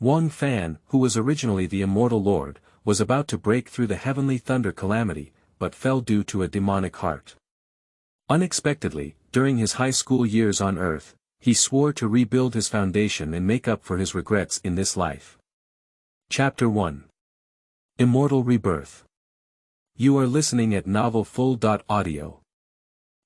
Wang Fan, who was originally the Immortal Lord, was about to break through the Heavenly Thunder Calamity, but fell due to a demonic heart. Unexpectedly, during his high school years on Earth, he swore to rebuild his foundation and make up for his regrets in this life. Chapter 1. Immortal Rebirth. You are listening at novelfull.audio.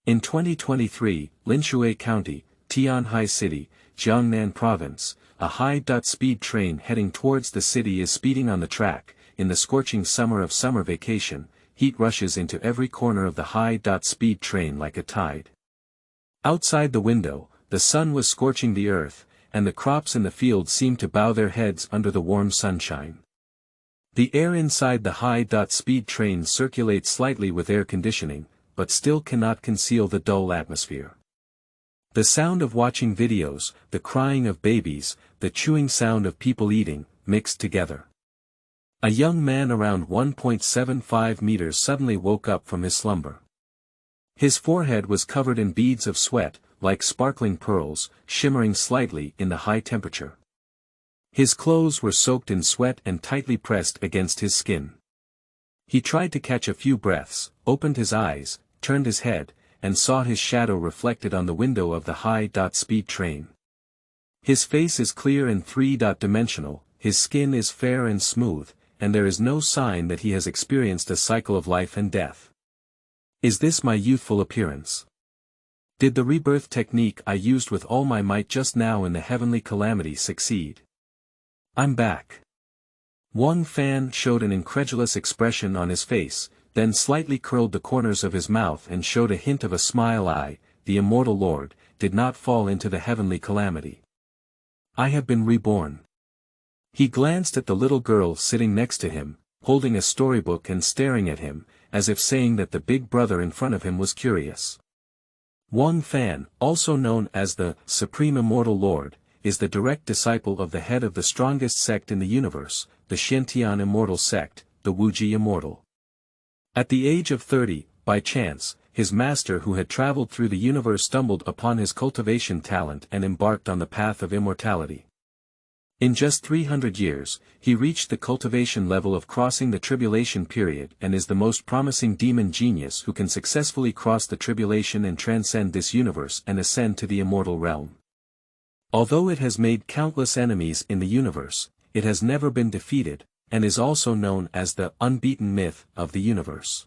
In 2023, Linshui County, Tianhai City, Jiangnan Province, a high-speed train heading towards the city is speeding on the track. In the scorching summer of summer vacation, heat rushes into every corner of the high-speed train like a tide. Outside the window, the sun was scorching the earth, and the crops in the field seemed to bow their heads under the warm sunshine. The air inside the high-speed train circulates slightly with air conditioning, but still cannot conceal the dull atmosphere. The sound of watching videos, the crying of babies, the chewing sound of people eating, mixed together. A young man around 1.75 meters suddenly woke up from his slumber. His forehead was covered in beads of sweat, like sparkling pearls, shimmering slightly in the high temperature. His clothes were soaked in sweat and tightly pressed against his skin. He tried to catch a few breaths, opened his eyes, turned his head, and saw his shadow reflected on the window of the high-speed train. His face is clear and three-dimensional, his skin is fair and smooth, and there is no sign that he has experienced a cycle of life and death. Is this my youthful appearance? Did the rebirth technique I used with all my might just now in the Heavenly Calamity succeed? I'm back. Wang Fan showed an incredulous expression on his face, then slightly curled the corners of his mouth and showed a hint of a smile. The Immortal Lord, did not fall into the Heavenly Calamity. I have been reborn. He glanced at the little girl sitting next to him, holding a storybook and staring at him, as if saying that the big brother in front of him was curious. Wang Fan, also known as the Supreme Immortal Lord, is the direct disciple of the head of the strongest sect in the universe, the Xiantian Immortal Sect, the Wuji Immortal. At the age of 30, by chance, his master who had traveled through the universe stumbled upon his cultivation talent and embarked on the path of immortality. In just 300 years, he reached the cultivation level of crossing the tribulation period and is the most promising demon genius who can successfully cross the tribulation and transcend this universe and ascend to the immortal realm. Although it has made countless enemies in the universe, it has never been defeated, and is also known as the unbeaten myth of the universe.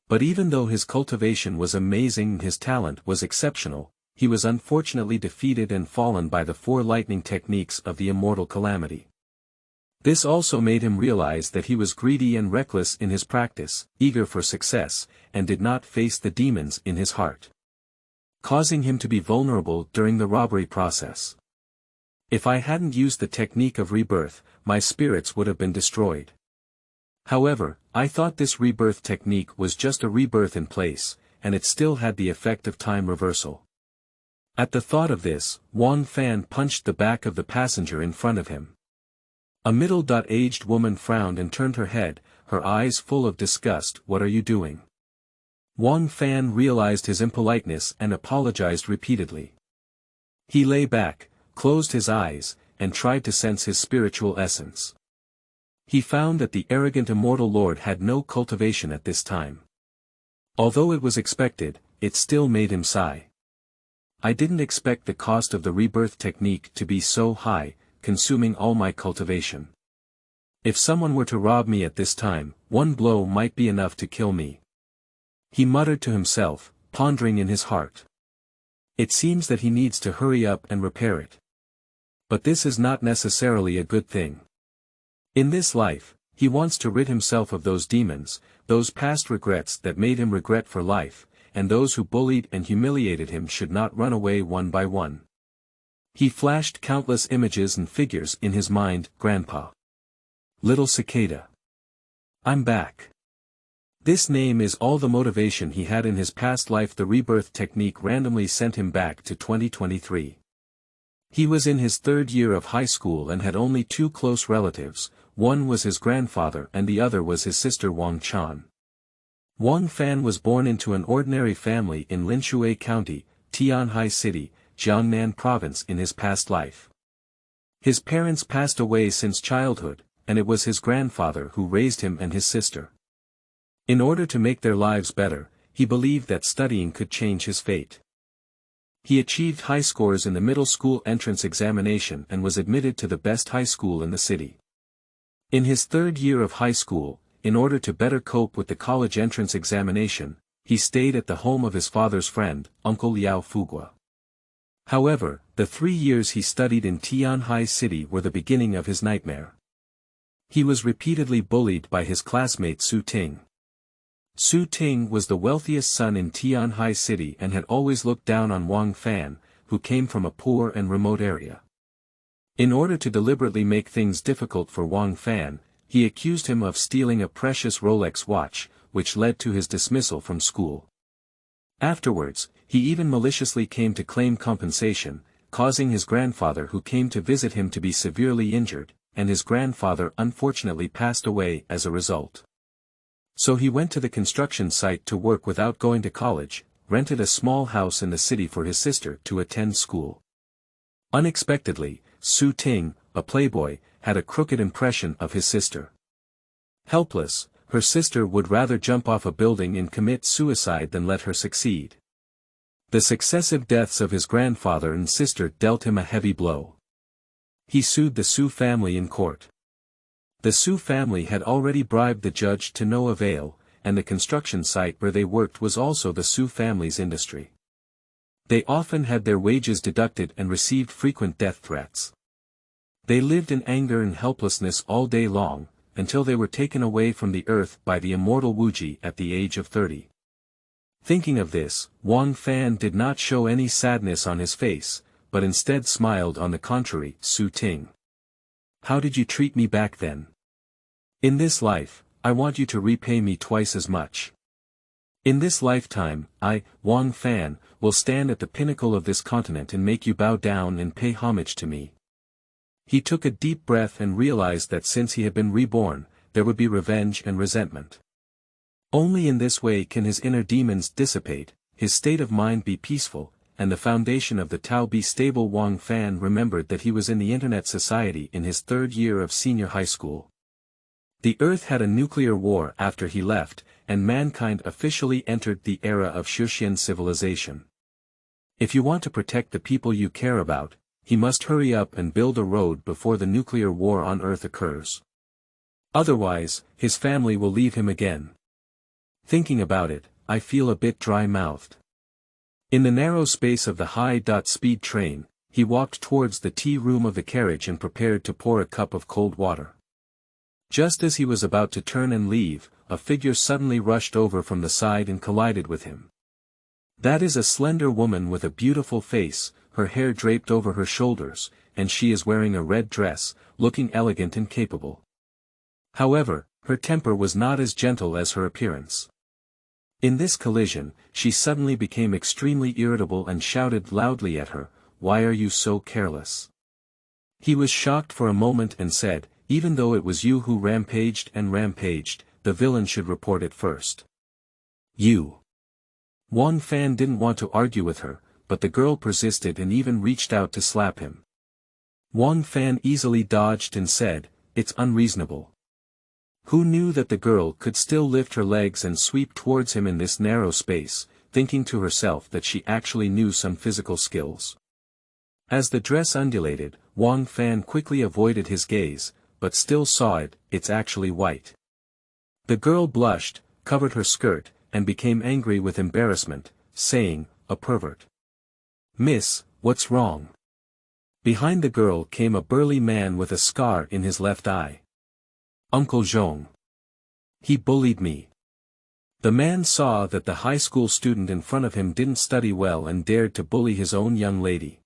But even though his cultivation was amazing and his talent was exceptional, he was unfortunately defeated and fallen by the four lightning techniques of the Immortal Calamity. This also made him realize that he was greedy and reckless in his practice, eager for success, and did not face the demons in his heart, causing him to be vulnerable during the robbery process. If I hadn't used the technique of rebirth, my spirits would have been destroyed. However, I thought this rebirth technique was just a rebirth in place, and it still had the effect of time reversal. At the thought of this, Wang Fan punched the back of the passenger in front of him. A middle-aged woman frowned and turned her head, her eyes full of disgust. What are you doing? Wang Fan realized his impoliteness and apologized repeatedly. He lay back, closed his eyes, and tried to sense his spiritual essence. He found that the arrogant Immortal Lord had no cultivation at this time. Although it was expected, it still made him sigh. I didn't expect the cost of the rebirth technique to be so high, consuming all my cultivation. If someone were to rob me at this time, one blow might be enough to kill me. He muttered to himself, pondering in his heart. It seems that he needs to hurry up and repair it. But this is not necessarily a good thing. In this life, he wants to rid himself of those demons, those past regrets that made him regret for life, and those who bullied and humiliated him should not run away one by one. He flashed countless images and figures in his mind. Grandpa. Little cicada. I'm back. This name is all the motivation he had in his past life. The rebirth technique randomly sent him back to 2023. He was in his third year of high school and had only two close relatives, one was his grandfather and the other was his sister Wang Chan. Wang Fan was born into an ordinary family in Linshui County, Tianhai City, Jiangnan Province in his past life. His parents passed away since childhood, and it was his grandfather who raised him and his sister. In order to make their lives better, he believed that studying could change his fate. He achieved high scores in the middle school entrance examination and was admitted to the best high school in the city. In his third year of high school, in order to better cope with the college entrance examination, he stayed at the home of his father's friend, Uncle Liao Fugua. However, the 3 years he studied in Tianhai City were the beginning of his nightmare. He was repeatedly bullied by his classmate Su Ting. Su Ting was the wealthiest son in Tianhai City and had always looked down on Wang Fan, who came from a poor and remote area. In order to deliberately make things difficult for Wang Fan, he accused him of stealing a precious Rolex watch, which led to his dismissal from school. Afterwards, he even maliciously came to claim compensation, causing his grandfather who came to visit him to be severely injured, and his grandfather unfortunately passed away as a result. So he went to the construction site to work without going to college, rented a small house in the city for his sister to attend school. Unexpectedly, Su Ting, a playboy, had a crooked impression of his sister. Helpless, her sister would rather jump off a building and commit suicide than let her succeed. The successive deaths of his grandfather and sister dealt him a heavy blow. He sued the Su family in court. The Su family had already bribed the judge to no avail, and the construction site where they worked was also the Su family's industry. They often had their wages deducted and received frequent death threats. They lived in anger and helplessness all day long, until they were taken away from the earth by the immortal Wuji at the age of 30. Thinking of this, Wang Fan did not show any sadness on his face, but instead smiled. On the contrary, Su Ting. How did you treat me back then? In this life, I want you to repay me twice as much. In this lifetime, I, Wang Fan, will stand at the pinnacle of this continent and make you bow down and pay homage to me. He took a deep breath and realized that since he had been reborn, there would be revenge and resentment. Only in this way can his inner demons dissipate, his state of mind be peaceful, and the foundation of the Tao be stable. Wang Fan remembered that he was in the Internet Society in his third year of senior high school. The Earth had a nuclear war after he left, and mankind officially entered the era of Xuxian civilization. If you want to protect the people you care about, he must hurry up and build a road before the nuclear war on Earth occurs. Otherwise, his family will leave him again. Thinking about it, I feel a bit dry-mouthed. In the narrow space of the high-speed train, he walked towards the tea room of the carriage and prepared to pour a cup of cold water. Just as he was about to turn and leave, a figure suddenly rushed over from the side and collided with him. That is a slender woman with a beautiful face, her hair draped over her shoulders, and she is wearing a red dress, looking elegant and capable. However, her temper was not as gentle as her appearance. In this collision, she suddenly became extremely irritable and shouted loudly at her, "Why are you so careless?" He was shocked for a moment and said, "Even though it was you who rampaged, the villain should report it first." You. Wang Fan didn't want to argue with her, but the girl persisted and even reached out to slap him. Wang Fan easily dodged and said, "It's unreasonable." Who knew that the girl could still lift her legs and sweep towards him in this narrow space, thinking to herself that she actually knew some physical skills. As the dress undulated, Wang Fan quickly avoided his gaze, but still saw it. It's actually white. The girl blushed, covered her skirt, and became angry with embarrassment, saying, "A pervert." "Miss, what's wrong?" Behind the girl came a burly man with a scar in his left eye. "Uncle Zhong. He bullied me." The man saw that the high school student in front of him didn't study well and dared to bully his own young lady.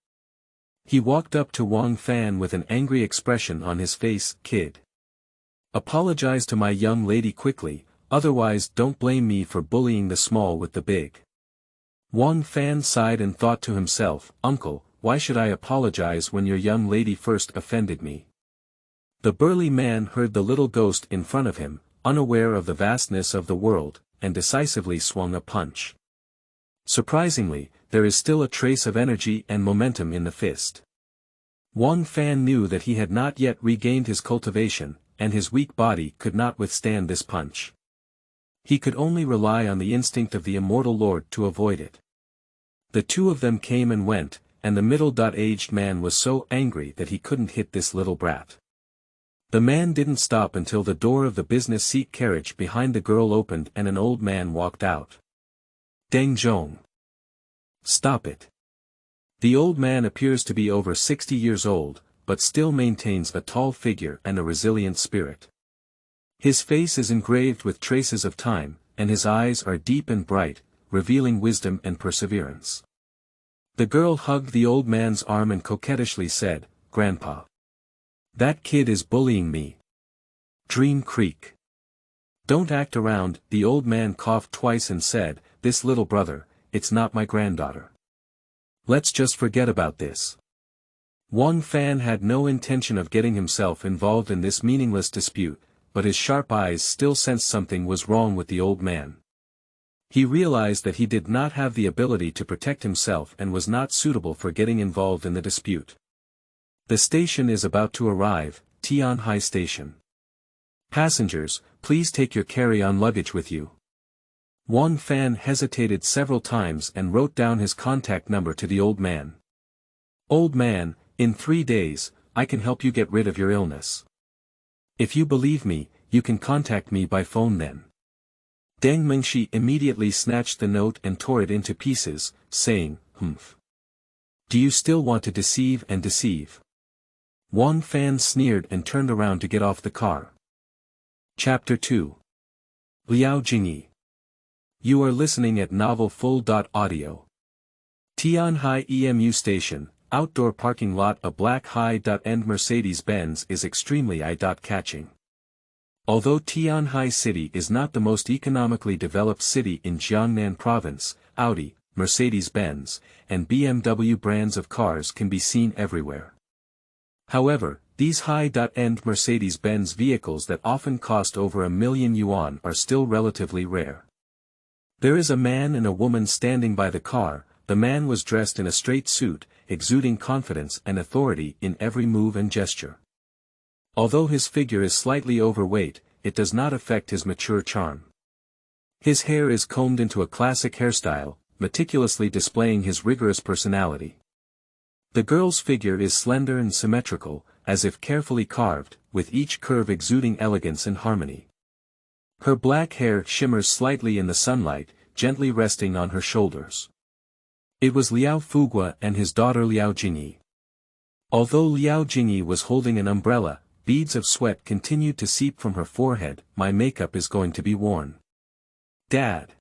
He walked up to Wang Fan with an angry expression on his face. "Kid. Apologize to my young lady quickly, otherwise don't blame me for bullying the small with the big." Wang Fan sighed and thought to himself, "Uncle, why should I apologize when your young lady first offended me?" The burly man heard the little ghost in front of him, unaware of the vastness of the world, and decisively swung a punch. Surprisingly, there is still a trace of energy and momentum in the fist. Wang Fan knew that he had not yet regained his cultivation, and his weak body could not withstand this punch. He could only rely on the instinct of the Immortal Lord to avoid it. The two of them came and went, and the middle-aged man was so angry that he couldn't hit this little brat. The man didn't stop until the door of the business seat carriage behind the girl opened and an old man walked out. Deng Zhong. Stop it. The old man appears to be over 60 years old, but still maintains a tall figure and a resilient spirit. His face is engraved with traces of time, and his eyes are deep and bright, revealing wisdom and perseverance. The girl hugged the old man's arm and coquettishly said, "Grandpa. That kid is bullying me." Dream Creek. Don't act around, the old man coughed twice and said, "This little brother, it's not my granddaughter. Let's just forget about this." Wang Fan had no intention of getting himself involved in this meaningless dispute, but his sharp eyes still sensed something was wrong with the old man. He realized that he did not have the ability to protect himself and was not suitable for getting involved in the dispute. The station is about to arrive, Tianhai Station. Passengers, please take your carry-on luggage with you. Wang Fan hesitated several times and wrote down his contact number to the old man. "Old man, in 3 days, I can help you get rid of your illness. If you believe me, you can contact me by phone then." Deng Mengxi immediately snatched the note and tore it into pieces, saying, "Humph. Do you still want to deceive and deceive?" Wang Fan sneered and turned around to get off the car. Chapter 2. Liao Jingyi. You are listening at novelfull.audio. Tianhai EMU Station, outdoor parking lot. A black high-end Mercedes-Benz is extremely eye-catching. Although Tianhai City is not the most economically developed city in Jiangnan Province, Audi, Mercedes-Benz, and BMW brands of cars can be seen everywhere. However, these high-end Mercedes-Benz vehicles that often cost over $1,000,000 are still relatively rare. There is a man and a woman standing by the car. The man was dressed in a straight suit, exuding confidence and authority in every move and gesture. Although his figure is slightly overweight, it does not affect his mature charm. His hair is combed into a classic hairstyle, meticulously displaying his rigorous personality. The girl's figure is slender and symmetrical, as if carefully carved, with each curve exuding elegance and harmony. Her black hair shimmers slightly in the sunlight, gently resting on her shoulders. It was Liao Fugua and his daughter Liao Jingyi. Although Liao Jingyi was holding an umbrella, beads of sweat continued to seep from her forehead. "My makeup is going to be worn. Dad.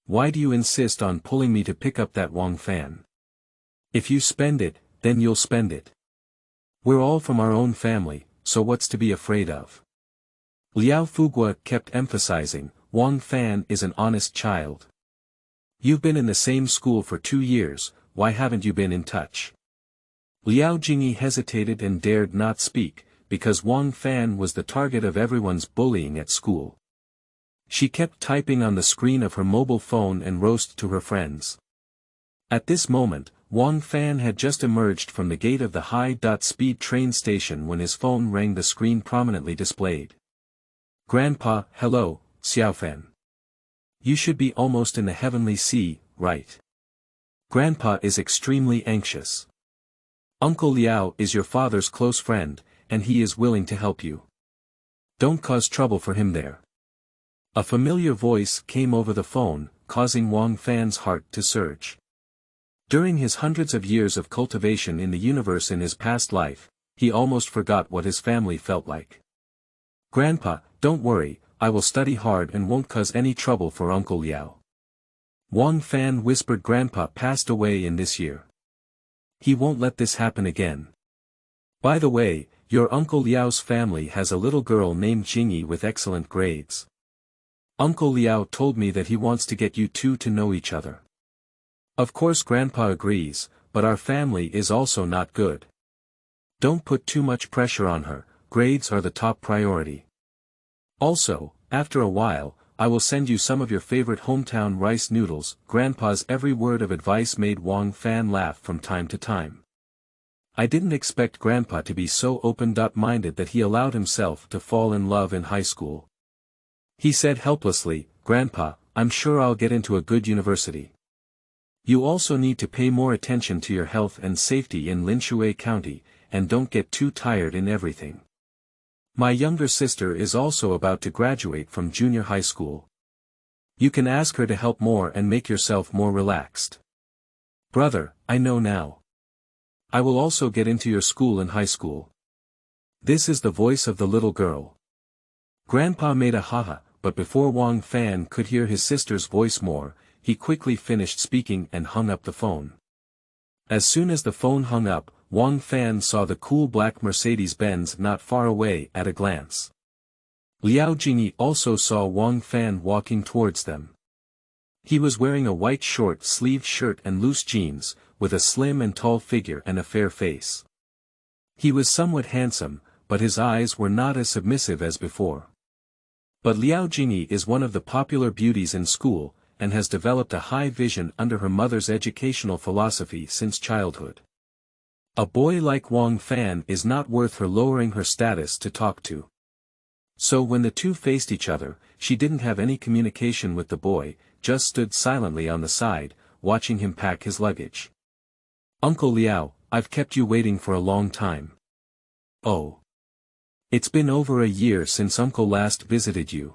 Why do you insist on pulling me to pick up that Wang Fan? If you spend it, then you'll spend it. We're all from our own family, so what's to be afraid of?" Liao Fugua kept emphasizing, "Wang Fan is an honest child. You've been in the same school for 2 years, why haven't you been in touch?" Liao Jingyi hesitated and dared not speak, because Wang Fan was the target of everyone's bullying at school. She kept typing on the screen of her mobile phone and wrote to her friends. At this moment, Wang Fan had just emerged from the gate of the high-speed train station when his phone rang. The screen prominently displayed. "Grandpa, hello, Xiaofan. You should be almost in the heavenly sea, right? Grandpa is extremely anxious. Uncle Liao is your father's close friend, and he is willing to help you. Don't cause trouble for him there." A familiar voice came over the phone, causing Wang Fan's heart to surge. During his hundreds of years of cultivation in the universe in his past life, he almost forgot what his family felt like. "Grandpa, don't worry, I will study hard and won't cause any trouble for Uncle Liao." Wang Fan whispered. "Grandpa passed away in this year. He won't let this happen again. By the way, your Uncle Liao's family has a little girl named Jingyi with excellent grades. Uncle Liao told me that he wants to get you two to know each other." Of course Grandpa agrees, but our family is also not good. Don't put too much pressure on her, grades are the top priority. Also, after a while, I will send you some of your favorite hometown rice noodles. Grandpa's every word of advice made Wang Fan laugh from time to time. I didn't expect Grandpa to be so open-minded that he allowed himself to fall in love in high school. He said helplessly, Grandpa, I'm sure I'll get into a good university. You also need to pay more attention to your health and safety in Linshui County, and don't get too tired in everything. My younger sister is also about to graduate from junior high school. You can ask her to help more and make yourself more relaxed. Brother, I know now. I will also get into your school in high school. This is the voice of the little girl. Grandpa made a haha, but before Wang Fan could hear his sister's voice more, he quickly finished speaking and hung up the phone. As soon as the phone hung up, Wang Fan saw the cool black Mercedes-Benz not far away at a glance. Liao Jingyi also saw Wang Fan walking towards them. He was wearing a white short-sleeved shirt and loose jeans, with a slim and tall figure and a fair face. He was somewhat handsome, but his eyes were not as submissive as before. But Liao Jingyi is one of the popular beauties in school, and has developed a high vision under her mother's educational philosophy since childhood. A boy like Wang Fan is not worth her lowering her status to talk to. So when the two faced each other, she didn't have any communication with the boy, just stood silently on the side, watching him pack his luggage. Uncle Liao, I've kept you waiting for a long time. Oh. It's been over a year since Uncle last visited you.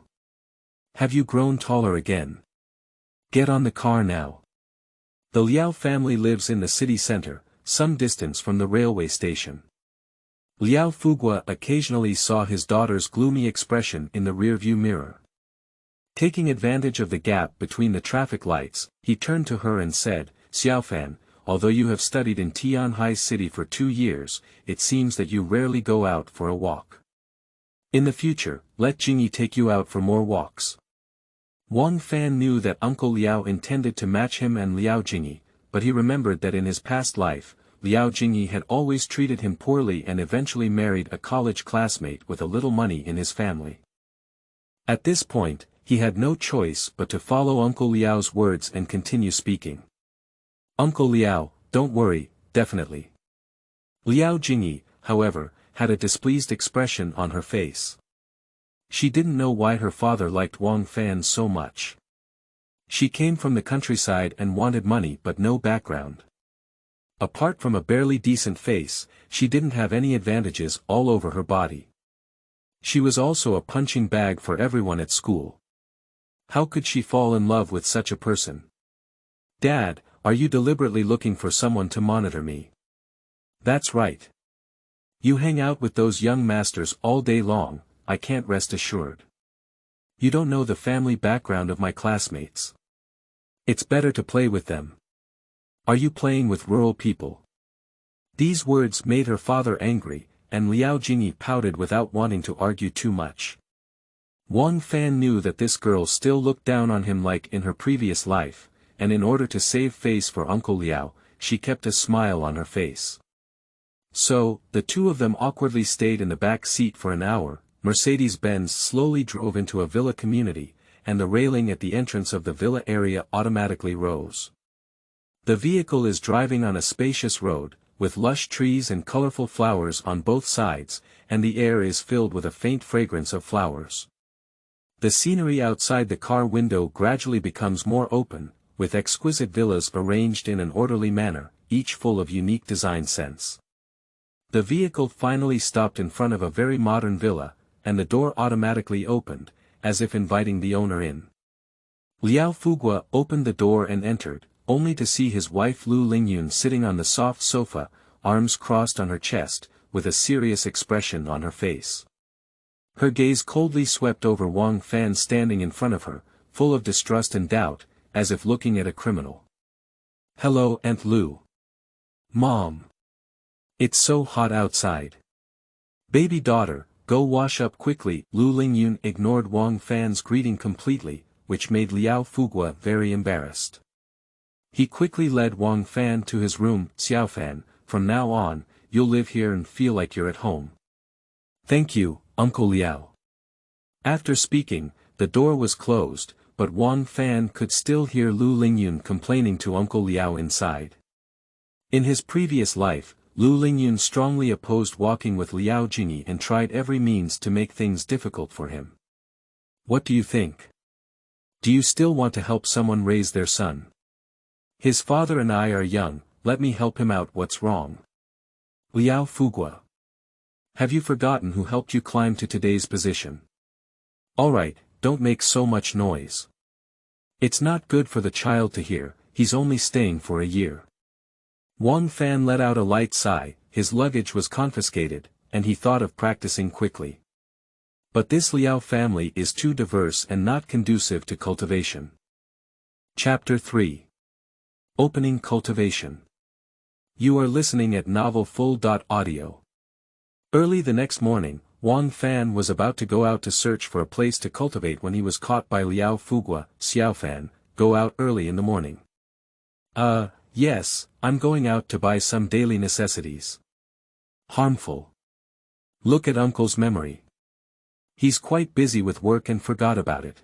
Have you grown taller again? Get on the car now. The Liao family lives in the city center, some distance from the railway station. Liao Fugua occasionally saw his daughter's gloomy expression in the rearview mirror. Taking advantage of the gap between the traffic lights, he turned to her and said, Xiaofan, although you have studied in Tianhai City for 2 years, it seems that you rarely go out for a walk. In the future, let Jingyi take you out for more walks. Wang Fan knew that Uncle Liao intended to match him and Liao Jingyi, but he remembered that in his past life, Liao Jingyi had always treated him poorly and eventually married a college classmate with a little money in his family. At this point, he had no choice but to follow Uncle Liao's words and continue speaking. Uncle Liao, don't worry, definitely. Liao Jingyi, however, had a displeased expression on her face. She didn't know why her father liked Wang Fan so much. She came from the countryside and wanted money but no background. Apart from a barely decent face, she didn't have any advantages all over her body. She was also a punching bag for everyone at school. How could she fall in love with such a person? Dad, are you deliberately looking for someone to monitor me? That's right. You hang out with those young masters all day long, I can't rest assured. You don't know the family background of my classmates. It's better to play with them. Are you playing with rural people? These words made her father angry, and Liao Jingyi pouted without wanting to argue too much. Wang Fan knew that this girl still looked down on him like in her previous life, and in order to save face for Uncle Liao, she kept a smile on her face. So, the two of them awkwardly stayed in the back seat for an hour. Mercedes-Benz slowly drove into a villa community, and the railing at the entrance of the villa area automatically rose. The vehicle is driving on a spacious road, with lush trees and colorful flowers on both sides, and the air is filled with a faint fragrance of flowers. The scenery outside the car window gradually becomes more open, with exquisite villas arranged in an orderly manner, each full of unique design sense. The vehicle finally stopped in front of a very modern villa, and the door automatically opened, as if inviting the owner in. Liao Fugua opened the door and entered, only to see his wife Lu Lingyun sitting on the soft sofa, arms crossed on her chest, with a serious expression on her face. Her gaze coldly swept over Wang Fan standing in front of her, full of distrust and doubt, as if looking at a criminal. Hello Aunt Lu. Mom. It's so hot outside. Baby daughter, go wash up quickly. Lu Lingyun ignored Wang Fan's greeting completely, which made Liao Fugua very embarrassed. He quickly led Wang Fan to his room. Xiaofan, from now on, you'll live here and feel like you're at home. Thank you, Uncle Liao. After speaking, the door was closed, but Wang Fan could still hear Lu Lingyun complaining to Uncle Liao inside. In his previous life, Lu Lingyun strongly opposed walking with Liao Jingyi and tried every means to make things difficult for him. What do you think? Do you still want to help someone raise their son? His father and I are young, let me help him out, what's wrong? Liao Fugua. Have you forgotten who helped you climb to today's position? Alright, don't make so much noise. It's not good for the child to hear, he's only staying for a year. Wang Fan let out a light sigh, his luggage was confiscated, and he thought of practicing quickly. But this Liao family is too diverse and not conducive to cultivation. Chapter 3. Opening Cultivation. You are listening at novelfull.audio. Early the next morning, Wang Fan was about to go out to search for a place to cultivate when he was caught by Liao Fugua. Xiaofan, go out early in the morning. Yes, I'm going out to buy some daily necessities. Harmful. Look at Uncle's memory. He's quite busy with work and forgot about it.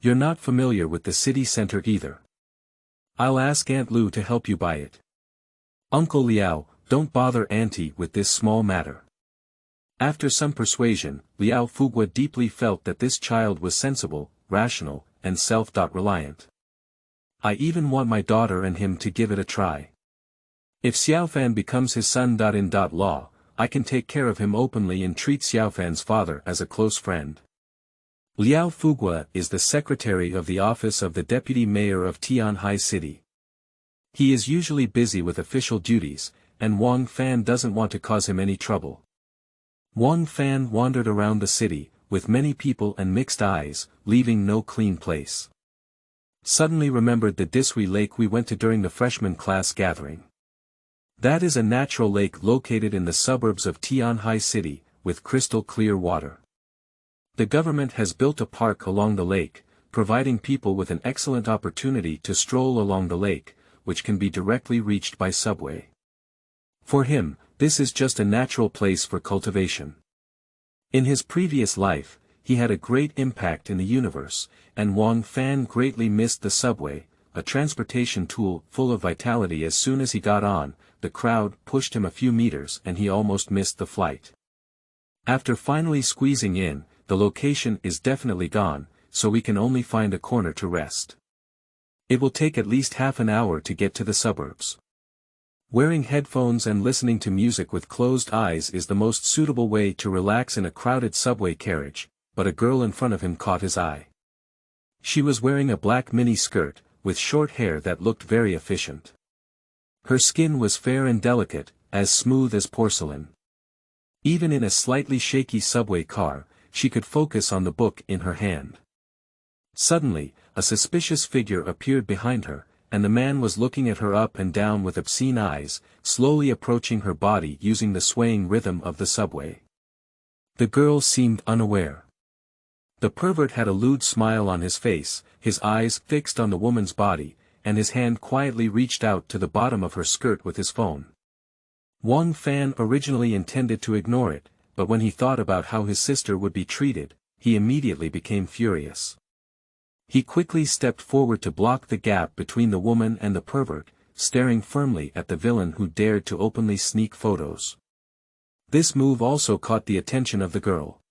You're not familiar with the city center either. I'll ask Aunt Lu to help you buy it. Uncle Liao, don't bother Auntie with this small matter. After some persuasion, Liao Fugua deeply felt that this child was sensible, rational, and self-reliant. I even want my daughter and him to give it a try. If Xiaofan becomes his son-in-law, I can take care of him openly and treat Xiaofan's father as a close friend. Liao Fugua is the secretary of the office of the deputy mayor of Tianhai City. He is usually busy with official duties, and Wang Fan doesn't want to cause him any trouble. Wang Fan wandered around the city, with many people and mixed eyes, leaving no clean place. Suddenly remembered the Disui lake we went to during the freshman class gathering. That is a natural lake located in the suburbs of Tianhai City, with crystal clear water. The government has built a park along the lake, providing people with an excellent opportunity to stroll along the lake, which can be directly reached by subway. For him, this is just a natural place for cultivation. In his previous life, he had a great impact in the universe, and Wang Fan greatly missed the subway, a transportation tool full of vitality. As soon as he got on, the crowd pushed him a few meters and he almost missed the flight. After finally squeezing in, the location is definitely gone, so we can only find a corner to rest. It will take at least half an hour to get to the suburbs. Wearing headphones and listening to music with closed eyes is the most suitable way to relax in a crowded subway carriage, but a girl in front of him caught his eye. She was wearing a black mini skirt, with short hair that looked very efficient. Her skin was fair and delicate, as smooth as porcelain. Even in a slightly shaky subway car, she could focus on the book in her hand. Suddenly, a suspicious figure appeared behind her, and the man was looking at her up and down with obscene eyes, slowly approaching her body using the swaying rhythm of the subway. The girl seemed unaware. The pervert had a lewd smile on his face, his eyes fixed on the woman's body, and his hand quietly reached out to the bottom of her skirt with his phone. Wang Fan originally intended to ignore it, but when he thought about how his sister would be treated, he immediately became furious. He quickly stepped forward to block the gap between the woman and the pervert, staring firmly at the villain who dared to openly sneak photos. This move also caught the attention of the girl.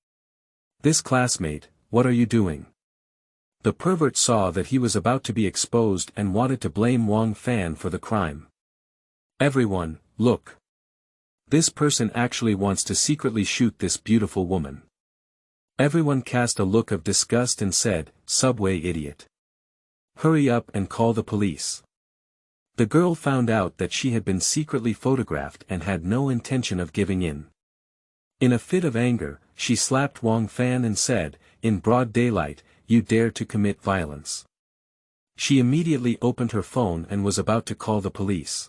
"This classmate, what are you doing?" The pervert saw that he was about to be exposed and wanted to blame Wang Fan for the crime. "Everyone, look. This person actually wants to secretly shoot this beautiful woman." Everyone cast a look of disgust and said, "Subway idiot. Hurry up and call the police." The girl found out that she had been secretly photographed and had no intention of giving in. In a fit of anger, she slapped Wang Fan and said, "In broad daylight, you dare to commit violence." She immediately opened her phone and was about to call the police.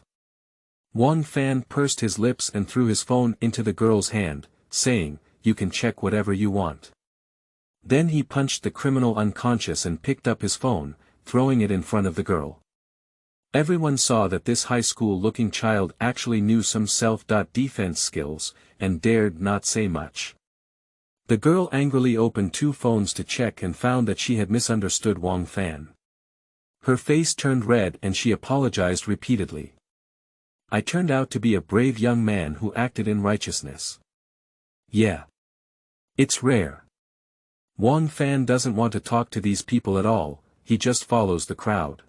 Wang Fan pursed his lips and threw his phone into the girl's hand, saying, "You can check whatever you want." Then he punched the criminal unconscious and picked up his phone, throwing it in front of the girl. Everyone saw that this high school-looking child actually knew some self-defense skills, and dared not say much. The girl angrily opened two phones to check and found that she had misunderstood Wang Fan. Her face turned red and she apologized repeatedly. I turned out to be a brave young man who acted in righteousness. Yeah. It's rare. Wang Fan doesn't want to talk to these people at all, he just follows the crowd.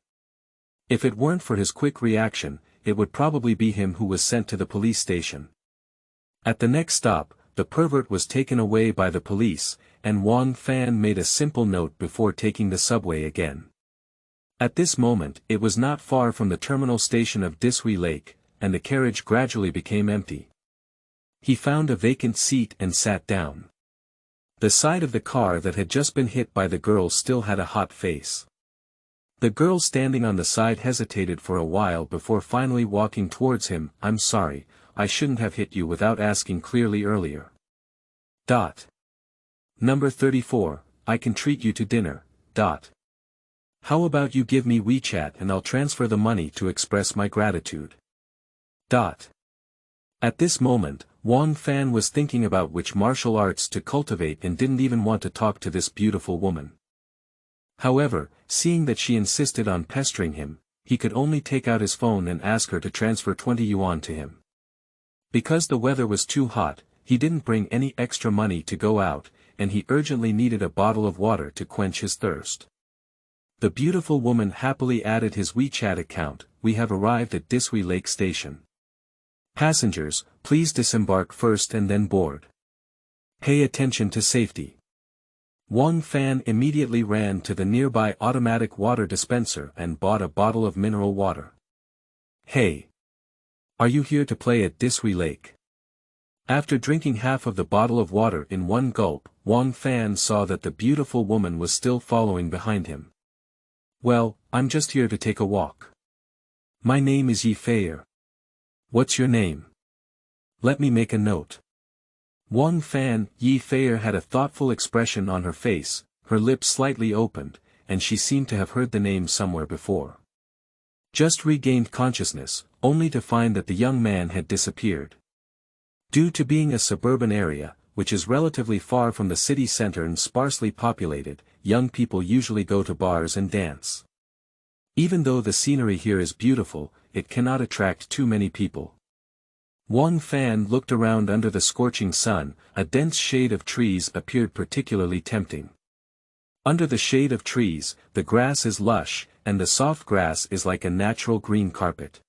If it weren't for his quick reaction, it would probably be him who was sent to the police station. At the next stop, the pervert was taken away by the police, and Wang Fan made a simple note before taking the subway again. At this moment, it was not far from the terminal station of Disui Lake, and the carriage gradually became empty. He found a vacant seat and sat down. The side of the car that had just been hit by the girl still had a hot face. The girl standing on the side hesitated for a while before finally walking towards him. "I'm sorry, I shouldn't have hit you without asking clearly earlier. Number 34, I can treat you to dinner. How about you give me WeChat and I'll transfer the money to express my gratitude. At this moment, Wang Fan was thinking about which martial arts to cultivate and didn't even want to talk to this beautiful woman. However, seeing that she insisted on pestering him, he could only take out his phone and ask her to transfer 20 yuan to him. Because the weather was too hot, he didn't bring any extra money to go out, and he urgently needed a bottle of water to quench his thirst. The beautiful woman happily added his WeChat account. "We have arrived at Disui Lake Station. Passengers, please disembark first and then board. Pay attention to safety." Wang Fan immediately ran to the nearby automatic water dispenser and bought a bottle of mineral water. "Hey! Are you here to play at Disui Lake?" After drinking half of the bottle of water in one gulp, Wang Fan saw that the beautiful woman was still following behind him. "Well, I'm just here to take a walk. My name is Yi Feier. What's your name? Let me make a note." Wang Fan, Yi Feier had a thoughtful expression on her face, her lips slightly opened, and she seemed to have heard the name somewhere before. Just regained consciousness, only to find that the young man had disappeared. Due to being a suburban area, which is relatively far from the city center and sparsely populated, young people usually go to bars and dance. Even though the scenery here is beautiful, it cannot attract too many people. Wang Fan looked around under the scorching sun. A dense shade of trees appeared particularly tempting. Under the shade of trees, the grass is lush, and the soft grass is like a natural green carpet.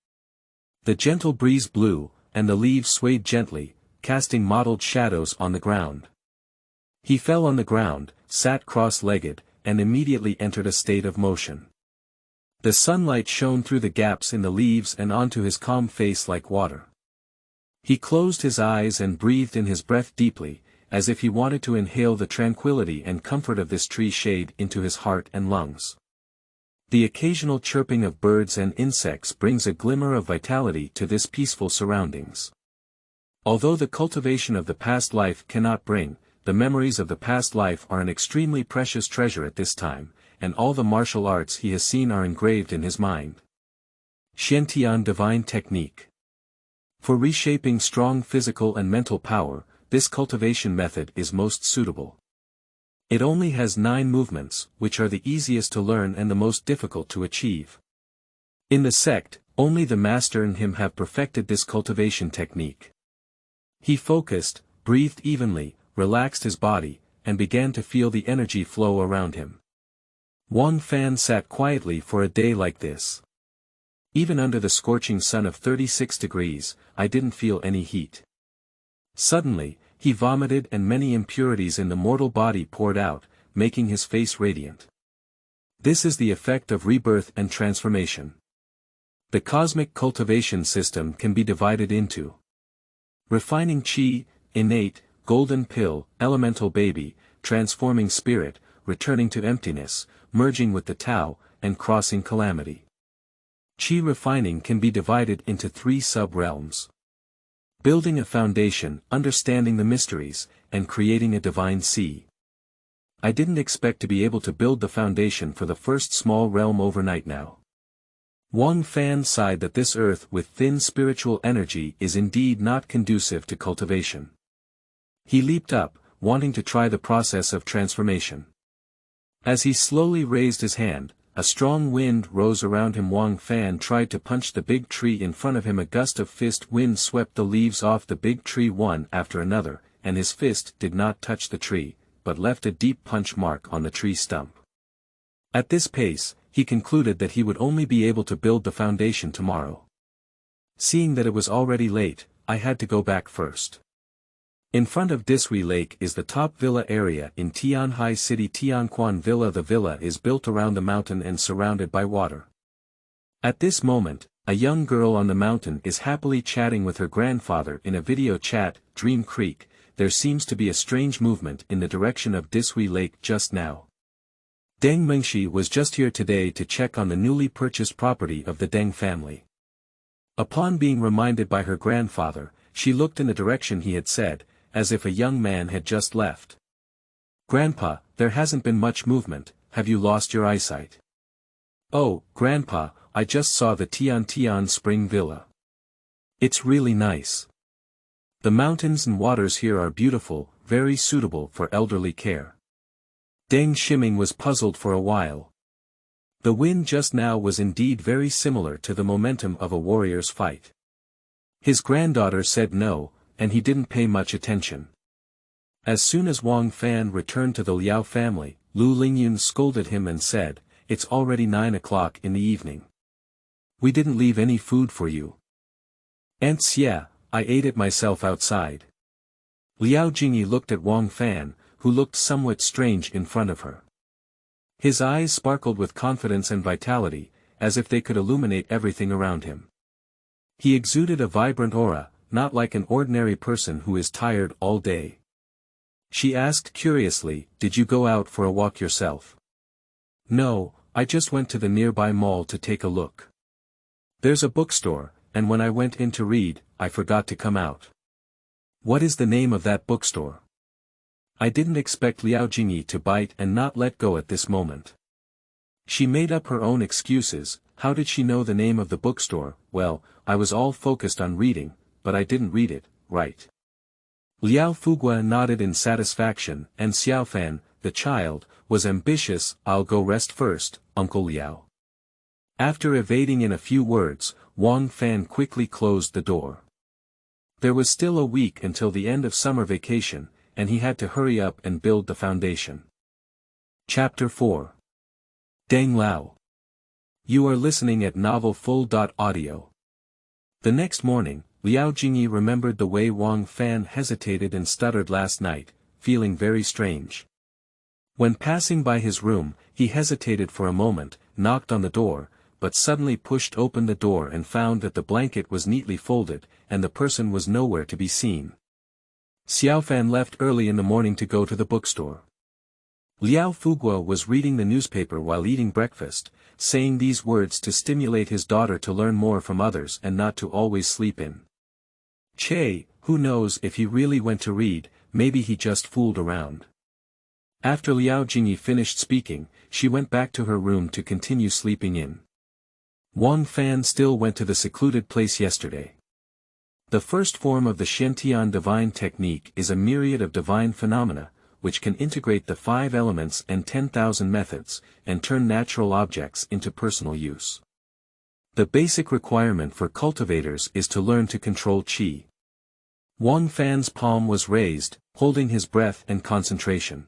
The gentle breeze blew, and the leaves swayed gently, casting mottled shadows on the ground. He fell on the ground, sat cross-legged, and immediately entered a state of motion. The sunlight shone through the gaps in the leaves and onto his calm face like water. He closed his eyes and breathed in his breath deeply, as if he wanted to inhale the tranquility and comfort of this tree shade into his heart and lungs. The occasional chirping of birds and insects brings a glimmer of vitality to this peaceful surroundings. Although the cultivation of the past life cannot bring, the memories of the past life are an extremely precious treasure at this time, and all the martial arts he has seen are engraved in his mind. Xiantian Divine Technique. For reshaping strong physical and mental power, this cultivation method is most suitable. It only has 9 movements, which are the easiest to learn and the most difficult to achieve. In the sect, only the master and him have perfected this cultivation technique. He focused, breathed evenly, relaxed his body, and began to feel the energy flow around him. Wang Fan sat quietly for a day like this. Even under the scorching sun of 36 degrees, I didn't feel any heat. Suddenly, he vomited and many impurities in the mortal body poured out, making his face radiant. This is the effect of rebirth and transformation. The cosmic cultivation system can be divided into refining chi, innate, golden pill, elemental baby, transforming spirit, returning to emptiness, merging with the Tao, and crossing calamity. Chi refining can be divided into 3 sub-realms. Building a foundation, understanding the mysteries, and creating a divine sea. I didn't expect to be able to build the foundation for the first small realm overnight now. Wang Fan sighed that this earth with thin spiritual energy is indeed not conducive to cultivation. He leaped up, wanting to try the process of transformation. As he slowly raised his hand, a strong wind rose around him. Wang Fan tried to punch the big tree in front of him. A gust of fist wind swept the leaves off the big tree one after another, and his fist did not touch the tree, but left a deep punch mark on the tree stump. At this pace, he concluded that he would only be able to build the foundation tomorrow. Seeing that it was already late, I had to go back first. In front of Disui Lake is the top villa area in Tianhai City, Tianquan Villa. The villa is built around the mountain and surrounded by water. At this moment, a young girl on the mountain is happily chatting with her grandfather in a video chat. Dream Creek, there seems to be a strange movement in the direction of Disui Lake just now. Deng Mengxi was just here today to check on the newly purchased property of the Deng family. Upon being reminded by her grandfather, she looked in the direction he had said, as if a young man had just left. "Grandpa, there hasn't been much movement. Have you lost your eyesight?" "Oh, Grandpa, I just saw the Tian Spring Villa. It's really nice. The mountains and waters here are beautiful, very suitable for elderly care." Deng Shiming was puzzled for a while. The wind just now was indeed very similar to the momentum of a warrior's fight. His granddaughter said no, and he didn't pay much attention. As soon as Wang Fan returned to the Liao family, Lu Lingyun scolded him and said, "It's already 9 o'clock in the evening. We didn't leave any food for you." "Ants, yeah, I ate it myself outside." Liao Jingyi looked at Wang Fan, who looked somewhat strange in front of her. His eyes sparkled with confidence and vitality, as if they could illuminate everything around him. He exuded a vibrant aura, not like an ordinary person who is tired all day. She asked curiously, "Did you go out for a walk yourself?" "No, I just went to the nearby mall to take a look. There's a bookstore, and when I went in to read, I forgot to come out." "What is the name of that bookstore?" I didn't expect Liao Jingyi to bite and not let go at this moment. She made up her own excuses. How did she know the name of the bookstore? "Well, I was all focused on reading, but I didn't read it, right." Liao Fugua nodded in satisfaction, and Xiaofan, the child, was ambitious. "I'll go rest first, Uncle Liao." After evading in a few words, Wang Fan quickly closed the door. There was still a week until the end of summer vacation, and he had to hurry up and build the foundation. Chapter 4. Deng Lao. You are listening at novelfull.audio. The next morning, Liao Jingyi remembered the way Wang Fan hesitated and stuttered last night, feeling very strange. When passing by his room, he hesitated for a moment, knocked on the door, but suddenly pushed open the door and found that the blanket was neatly folded, and the person was nowhere to be seen. Xiaofan left early in the morning to go to the bookstore. Liao Fugua was reading the newspaper while eating breakfast, saying these words to stimulate his daughter to learn more from others and not to always sleep in. "Che, who knows if he really went to read, maybe he just fooled around." After Liao Jingyi finished speaking, she went back to her room to continue sleeping in. Wang Fan still went to the secluded place yesterday. The first form of the Shen-Tian divine technique is a myriad of divine phenomena, which can integrate the 5 elements and 10,000 methods, and turn natural objects into personal use. The basic requirement for cultivators is to learn to control qi. Wang Fan's palm was raised, holding his breath and concentration.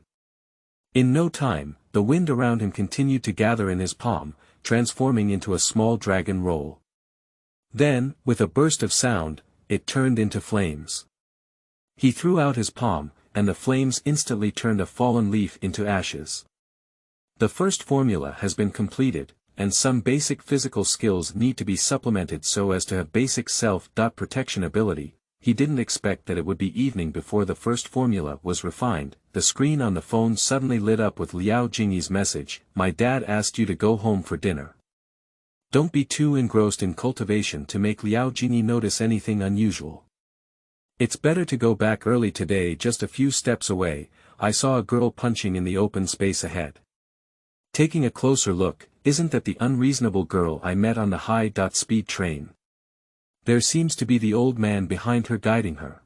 In no time, the wind around him continued to gather in his palm, transforming into a small dragon roll. Then, with a burst of sound, it turned into flames. He threw out his palm, and the flames instantly turned a fallen leaf into ashes. The first formula has been completed, and some basic physical skills need to be supplemented so as to have basic self-protection ability. He didn't expect that it would be evening before the first formula was refined. The screen on the phone suddenly lit up with Liao Jingyi's message, "My dad asked you to go home for dinner." Don't be too engrossed in cultivation to make Liao Jingyi notice anything unusual. "It's better to go back early today. Just a few steps away, I saw a girl punching in the open space ahead. Taking a closer look, isn't that the unreasonable girl I met on the high-speed train? There seems to be the old man behind her guiding her."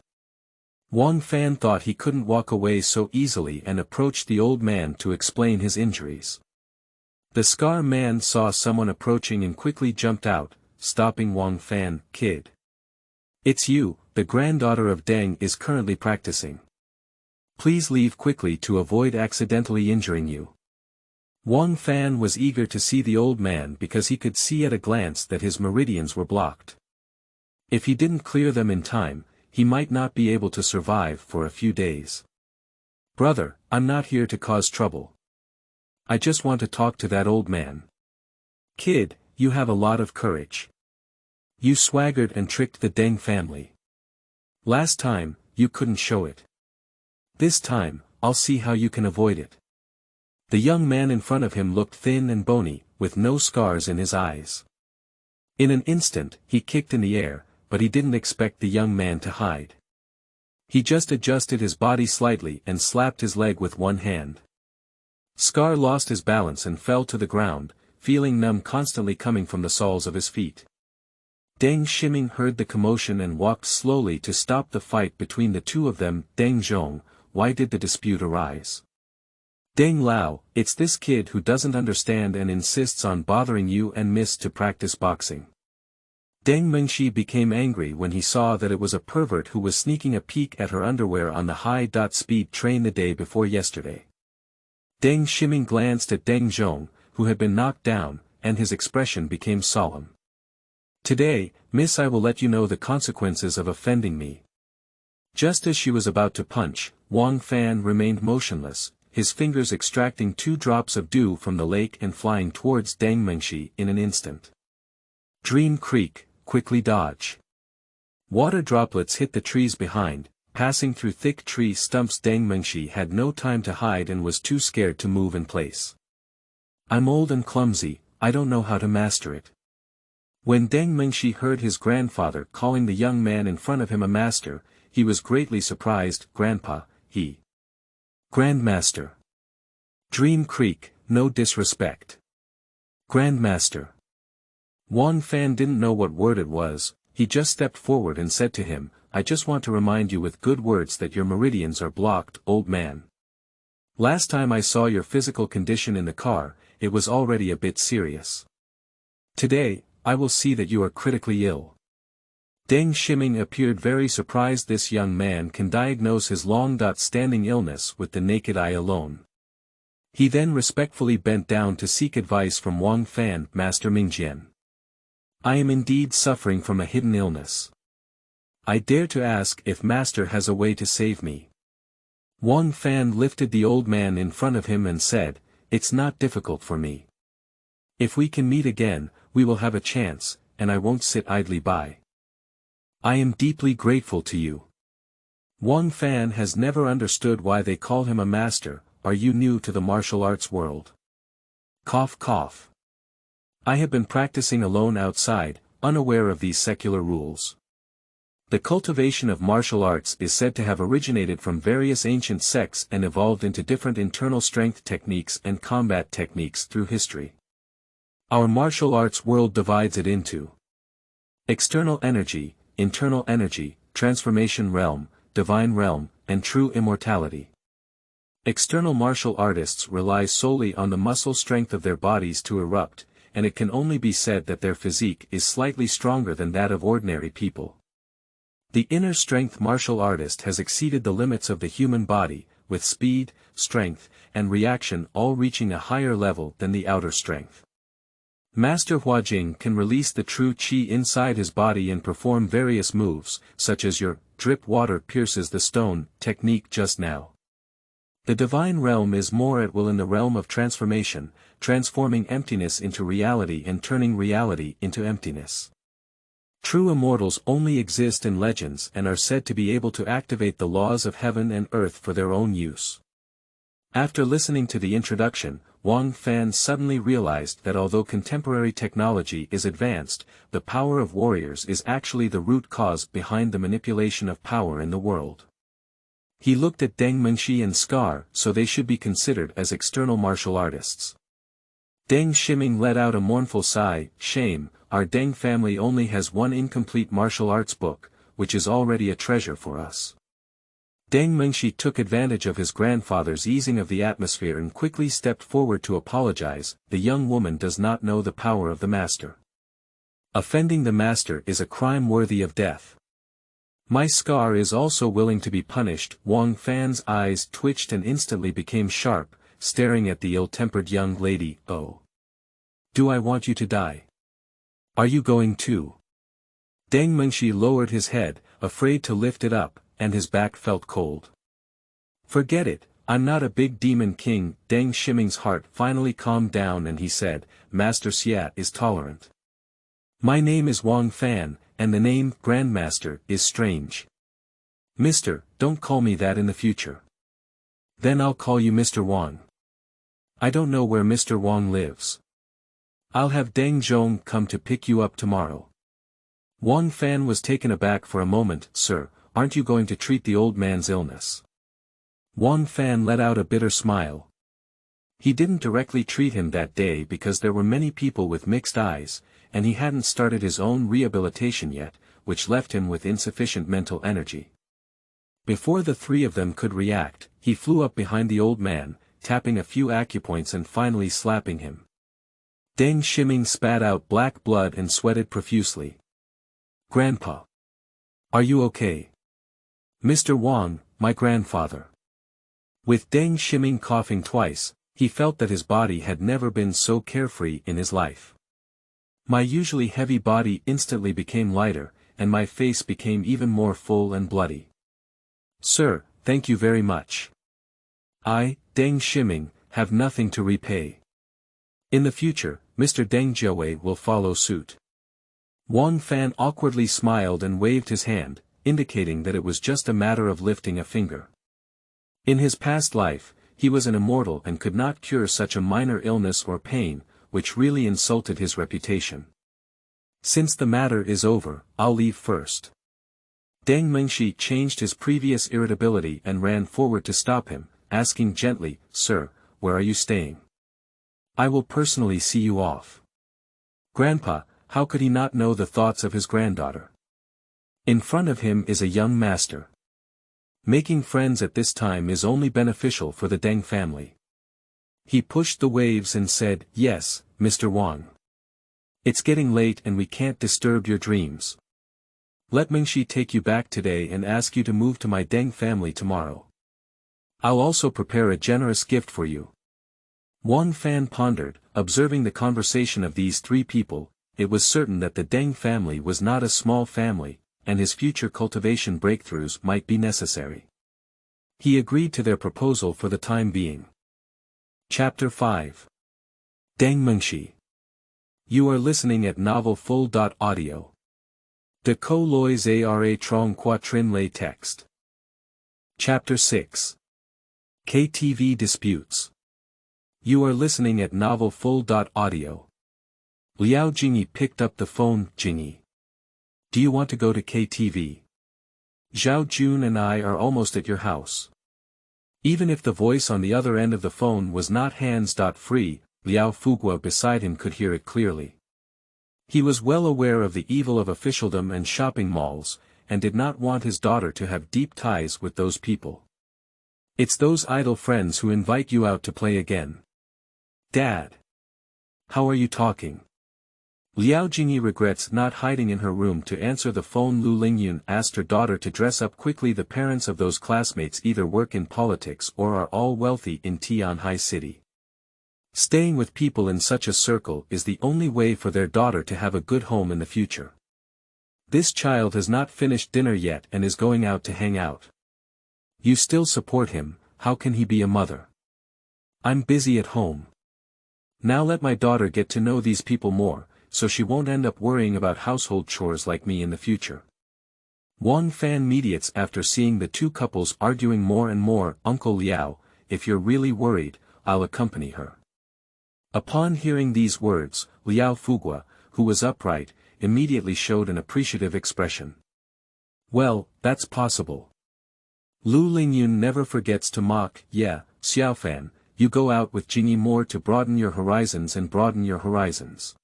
Wang Fan thought he couldn't walk away so easily and approached the old man to explain his injuries. The Scar man saw someone approaching and quickly jumped out, stopping Wang Fan. "Kid. It's you, the granddaughter of Deng is currently practicing. Please leave quickly to avoid accidentally injuring you." Wang Fan was eager to see the old man because he could see at a glance that his meridians were blocked. If he didn't clear them in time, he might not be able to survive for a few days. "Brother, I'm not here to cause trouble. I just want to talk to that old man." "Kid, you have a lot of courage. You swaggered and tricked the Deng family. Last time, you couldn't show it. This time, I'll see how you can avoid it." The young man in front of him looked thin and bony, with no scars in his eyes. In an instant, he kicked in the air, but he didn't expect the young man to hide. He just adjusted his body slightly and slapped his leg with one hand. Scar lost his balance and fell to the ground, feeling numb constantly coming from the soles of his feet. Deng Shiming heard the commotion and walked slowly to stop the fight between the two of them. "Deng Zhong, why did the dispute arise?" "Deng Lao, it's this kid who doesn't understand and insists on bothering you and Miss to practice boxing." Deng Mengxi became angry when he saw that it was a pervert who was sneaking a peek at her underwear on the high-speed train the day before yesterday. Deng Shiming glanced at Deng Zhong, who had been knocked down, and his expression became solemn. "Today, Miss, I will let you know the consequences of offending me." Just as she was about to punch, Wang Fan remained motionless, his fingers extracting 2 drops of dew from the lake and flying towards Deng Mengxi in an instant. Dream Creek, quickly dodge. Water droplets hit the trees behind, passing through thick tree stumps. Deng Mengxi had no time to hide and was too scared to move in place. "I'm old and clumsy, I don't know how to master it." When Deng Mengxi heard his grandfather calling the young man in front of him a master, he was greatly surprised. "Grandpa, he. Grandmaster. Dream Creek, no disrespect. Grandmaster." Wang Fan didn't know what word it was, he just stepped forward and said to him, "I just want to remind you with good words that your meridians are blocked, old man. Last time I saw your physical condition in the car, it was already a bit serious. Today, I will see that you are critically ill." Deng Shiming appeared very surprised. This young man can diagnose his long-standing illness with the naked eye alone. He then respectfully bent down to seek advice from Wang Fan. "Master Mingjian. I am indeed suffering from a hidden illness. I dare to ask if Master has a way to save me." Wang Fan lifted the old man in front of him and said, "It's not difficult for me. If we can meet again, we will have a chance, and I won't sit idly by. I am deeply grateful to you." Wang Fan has never understood why they call him a master. "Are you new to the martial arts world?" Cough cough. "I have been practicing alone outside, unaware of these secular rules." The cultivation of martial arts is said to have originated from various ancient sects and evolved into different internal strength techniques and combat techniques through history. Our martial arts world divides it into external energy, internal energy, transformation realm, divine realm, and true immortality. External martial artists rely solely on the muscle strength of their bodies to erupt, and it can only be said that their physique is slightly stronger than that of ordinary people. The inner strength martial artist has exceeded the limits of the human body, with speed, strength, and reaction all reaching a higher level than the outer strength. Master Huajing can release the true qi inside his body and perform various moves, such as your drip water pierces the stone technique just now. The divine realm is more at will in the realm of transformation, transforming emptiness into reality and turning reality into emptiness. True immortals only exist in legends and are said to be able to activate the laws of heaven and earth for their own use. After listening to the introduction, Wang Fan suddenly realized that although contemporary technology is advanced, the power of warriors is actually the root cause behind the manipulation of power in the world. He looked at Deng Mengxi and Scar, so they should be considered as external martial artists. Deng Shiming let out a mournful sigh. "Shame, our Deng family only has one incomplete martial arts book, which is already a treasure for us." Deng Mengxi took advantage of his grandfather's easing of the atmosphere and quickly stepped forward to apologize. The young woman does not know the power of the master. Offending the master is a crime worthy of death. My scar is also willing to be punished. Wang Fan's eyes twitched and instantly became sharp, staring at the ill-tempered young lady. Oh. Do I want you to die? Are you going to? Deng Mengxi lowered his head, afraid to lift it up, and his back felt cold. Forget it, I'm not a big demon king. Deng Shiming's heart finally calmed down and he said, Master Xia is tolerant. My name is Wang Fan, and the name Grandmaster is strange. Mister, don't call me that in the future. Then I'll call you Mr. Wang. I don't know where Mr. Wang lives. I'll have Deng Zhong come to pick you up tomorrow. Wang Fan was taken aback for a moment. Sir, aren't you going to treat the old man's illness? Wang Fan let out a bitter smile. He didn't directly treat him that day because there were many people with mixed eyes, and he hadn't started his own rehabilitation yet, which left him with insufficient mental energy. Before the three of them could react, he flew up behind the old man, tapping a few acupoints and finally slapping him. Deng Shiming spat out black blood and sweated profusely. Grandpa. Are you okay? Mr. Wang, my grandfather. With Deng Shiming coughing twice, he felt that his body had never been so carefree in his life. My usually heavy body instantly became lighter, and my face became even more full and bloody. Sir, thank you very much. I, Deng Shiming, have nothing to repay. In the future, Mr. Deng Jiawei will follow suit. Wang Fan awkwardly smiled and waved his hand, indicating that it was just a matter of lifting a finger. In his past life, he was an immortal and could not cure such a minor illness or pain, which really insulted his reputation. Since the matter is over, I'll leave first. Deng Mengxi changed his previous irritability and ran forward to stop him, asking gently, Sir, where are you staying? I will personally see you off. Grandpa, how could he not know the thoughts of his granddaughter? In front of him is a young master. Making friends at this time is only beneficial for the Deng family. He pushed the waves and said, Yes, Mr. Wang. It's getting late and we can't disturb your dreams. Let Mengxi take you back today and ask you to move to my Deng family tomorrow. I'll also prepare a generous gift for you. Wang Fan pondered, observing the conversation of these three people. It was certain that the Deng family was not a small family, and his future cultivation breakthroughs might be necessary. He agreed to their proposal for the time being. Chapter 5. Deng Mengxi. You are listening at Novel Full.audio. De Co Lois Ara Trong Quatrin Lay Text. Chapter 6. KTV Disputes. You are listening at Novel Full.audio. Liao Jingyi picked up the phone. Jingyi. Do you want to go to KTV? Zhao Jun and I are almost at your house. Even if the voice on the other end of the phone was not hands-free, Liao Fugua beside him could hear it clearly. He was well aware of the evil of officialdom and shopping malls, and did not want his daughter to have deep ties with those people. It's those idle friends who invite you out to play again. Dad. How are you talking? Liao Jingyi regrets not hiding in her room to answer the phone. Lu Lingyun asked her daughter to dress up quickly. The parents of those classmates either work in politics or are all wealthy in Tianhai City. Staying with people in such a circle is the only way for their daughter to have a good home in the future. This child has not finished dinner yet and is going out to hang out. You still support him, how can he be a mother? I'm busy at home. Now let my daughter get to know these people more, so she won't end up worrying about household chores like me in the future. Wang Fan mediates after seeing the two couples arguing more and more. Uncle Liao, if you're really worried, I'll accompany her. Upon hearing these words, Liao Fugua, who was upright, immediately showed an appreciative expression. Well, that's possible. Lu Lingyun never forgets to mock. Yeah, Xiaofan, you go out with Jingyi more to broaden your horizons and broaden your horizons.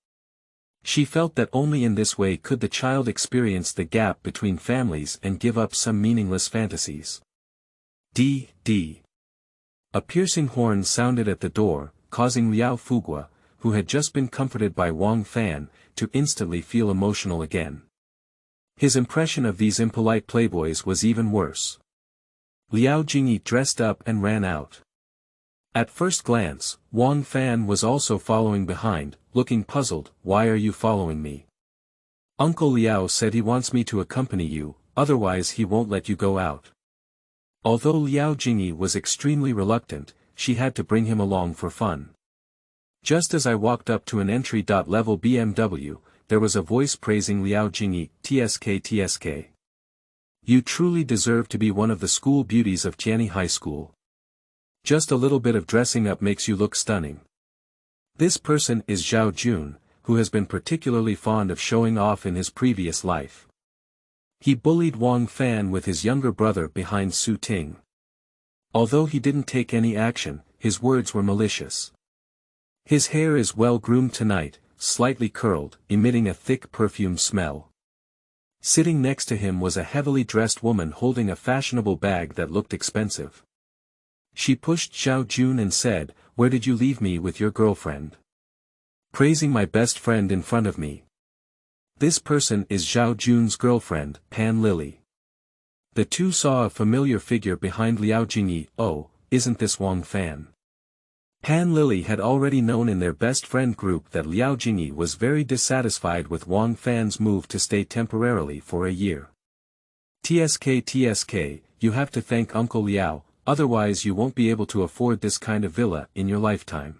She felt that only in this way could the child experience the gap between families and give up some meaningless fantasies. D. A piercing horn sounded at the door, causing Liao Fugua, who had just been comforted by Wang Fan, to instantly feel emotional again. His impression of these impolite playboys was even worse. Liao Jingyi dressed up and ran out. At first glance, Wang Fan was also following behind, looking puzzled. "Why are you following me?" "Uncle Liao said he wants me to accompany you, otherwise he won't let you go out." Although Liao Jingyi was extremely reluctant, she had to bring him along for fun. Just as I walked up to an entry-level BMW, there was a voice praising Liao Jingyi. "TSK. You truly deserve to be one of the school beauties of Tianyi High School. Just a little bit of dressing up makes you look stunning." This person is Zhao Jun, who has been particularly fond of showing off in his previous life. He bullied Wang Fan with his younger brother behind Su Ting. Although he didn't take any action, his words were malicious. His hair is well groomed tonight, slightly curled, emitting a thick perfume smell. Sitting next to him was a heavily dressed woman holding a fashionable bag that looked expensive. She pushed Zhao Jun and said, "Where did you leave me with your girlfriend? Praising my best friend in front of me." This person is Zhao Jun's girlfriend, Pan Lily. The two saw a familiar figure behind Liao Jingyi. "Oh, isn't this Wang Fan?" Pan Lily had already known in their best friend group that Liao Jingyi was very dissatisfied with Wang Fan's move to stay temporarily for a year. TSK, you have to thank Uncle Liao, otherwise you won't be able to afford this kind of villa in your lifetime.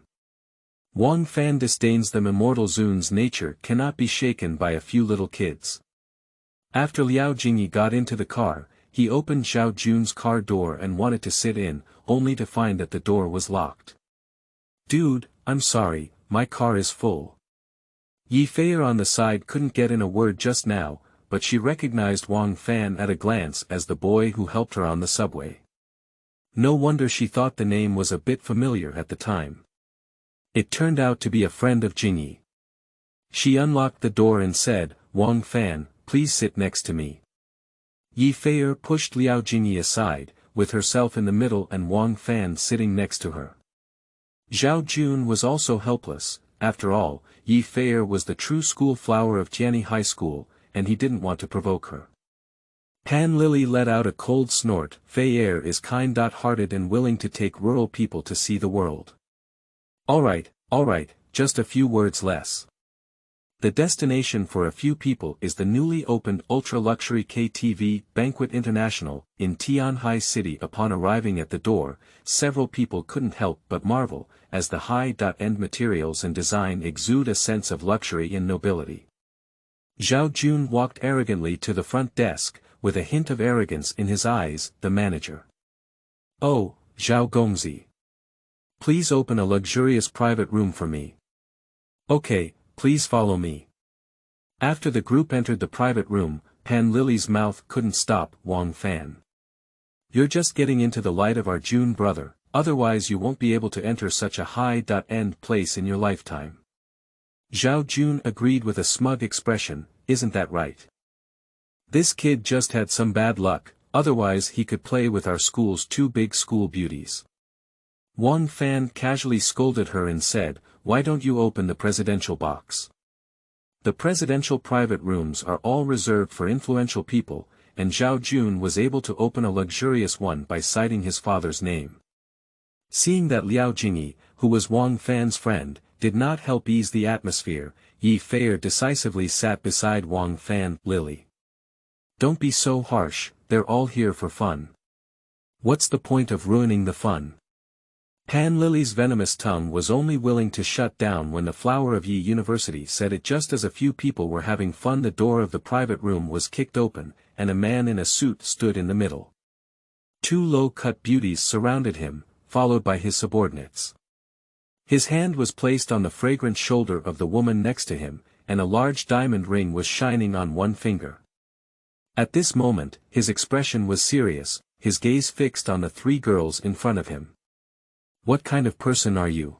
Wang Fan disdains them. Immortal Zun's nature cannot be shaken by a few little kids. After Liao Jingyi got into the car, he opened Zhao Jun's car door and wanted to sit in, only to find that the door was locked. "Dude, I'm sorry, my car is full." Yi Feier on the side couldn't get in a word just now, but she recognized Wang Fan at a glance as the boy who helped her on the subway. No wonder she thought the name was a bit familiar at the time. It turned out to be a friend of Jingyi. She unlocked the door and said, "Wang Fan, please sit next to me." Yi Feier pushed Liao Jingyi aside, with herself in the middle and Wang Fan sitting next to her. Zhao Jun was also helpless. After all, Yi Feier was the true school flower of Tianyi High School, and he didn't want to provoke her. Pan Lily let out a cold snort. Feier is kind-hearted and willing to take rural people to see the world. All right, just a few words less. The destination for a few people is the newly opened ultra-luxury KTV Banquet International, in Tianhai City. Upon arriving at the door, several people couldn't help but marvel, as the high-end materials and design exude a sense of luxury and nobility. Zhao Jun walked arrogantly to the front desk, with a hint of arrogance in his eyes. The manager. "Oh, Zhao Gongzi. Please open a luxurious private room for me." "Okay, please follow me." After the group entered the private room, Pan Lily's mouth couldn't stop. "Wang Fan. You're just getting into the light of our Jun brother, otherwise you won't be able to enter such a high-end place in your lifetime." Zhao Jun agreed with a smug expression. "Isn't that right? This kid just had some bad luck, otherwise he could play with our school's two big school beauties." Wang Fan casually scolded her and said, "Why don't you open the presidential box?" The presidential private rooms are all reserved for influential people, and Zhao Jun was able to open a luxurious one by citing his father's name. Seeing that Liao Jingyi, who was Wang Fan's friend, did not help ease the atmosphere, Yi Feier decisively sat beside Wang Fan. "Lily. Don't be so harsh, they're all here for fun. What's the point of ruining the fun?" Pan Lily's venomous tongue was only willing to shut down when the flower of Yi University said it. Just as a few people were having fun, the door of the private room was kicked open, and a man in a suit stood in the middle. Two low-cut beauties surrounded him, followed by his subordinates. His hand was placed on the fragrant shoulder of the woman next to him, and a large diamond ring was shining on one finger. At this moment, his expression was serious, his gaze fixed on the three girls in front of him. "What kind of person are you?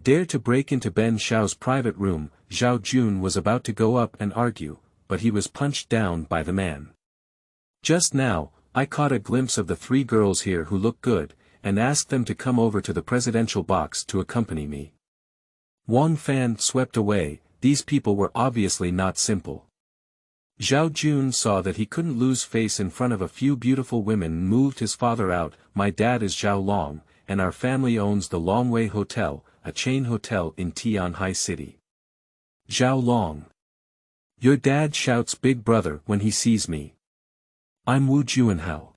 Dare to break into Ben Xiao's private room?" Zhao Jun was about to go up and argue, but he was punched down by the man. Just now, I caught a glimpse of the 3 girls here who look good, and asked them to come over to the presidential box to accompany me. Wang Fan swept away. These people were obviously not simple. Zhao Jun saw that he couldn't lose face in front of a few beautiful women and moved his father out. My dad is Zhao Long, and our family owns the Longwei Hotel, a chain hotel in Tianhai City. Zhao Long. Your dad shouts big brother when he sees me. I'm Wu Junhao.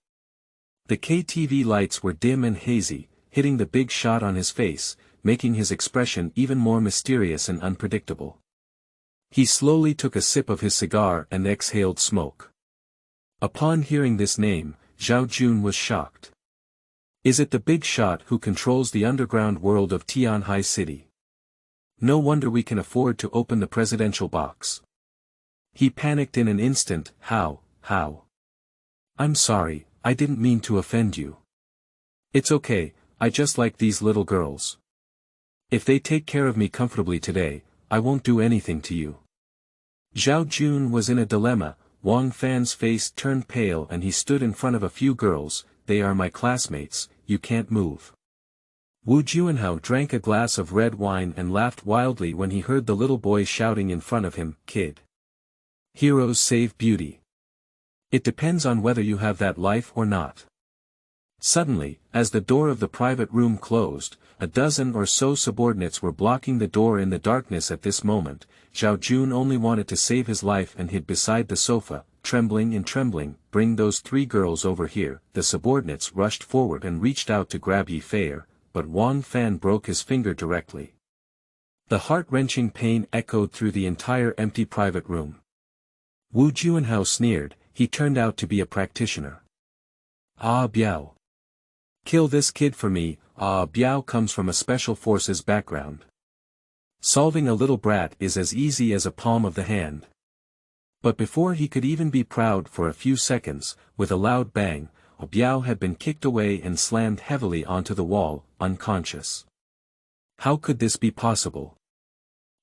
The KTV lights were dim and hazy, hitting the big shot on his face, making his expression even more mysterious and unpredictable. He slowly took a sip of his cigar and exhaled smoke. Upon hearing this name, Zhao Jun was shocked. Is it the big shot who controls the underground world of Tianhai City? No wonder we can afford to open the presidential box. He panicked in an instant. How? I'm sorry, I didn't mean to offend you. It's okay, I just like these little girls. If they take care of me comfortably today, I won't do anything to you. Zhao Jun was in a dilemma. Wang Fan's face turned pale and he stood in front of a few girls. They are my classmates, you can't move. Wu Junhao drank a glass of red wine and laughed wildly when he heard the little boy shouting in front of him, kid. Heroes save beauty. It depends on whether you have that life or not. Suddenly, as the door of the private room closed, a dozen or so subordinates were blocking the door in the darkness at this moment. Zhao Jun only wanted to save his life and hid beside the sofa, trembling. Bring those 3 girls over here. The subordinates rushed forward and reached out to grab Yi Feier, but Wang Fan broke his finger directly. The heart-wrenching pain echoed through the entire empty private room. Wu Junhao sneered. He turned out to be a practitioner. Ah Biao. Kill this kid for me. Ah Biao comes from a special forces background. Solving a little brat is as easy as a palm of the hand. But before he could even be proud for a few seconds, with a loud bang, Biao had been kicked away and slammed heavily onto the wall, unconscious. How could this be possible?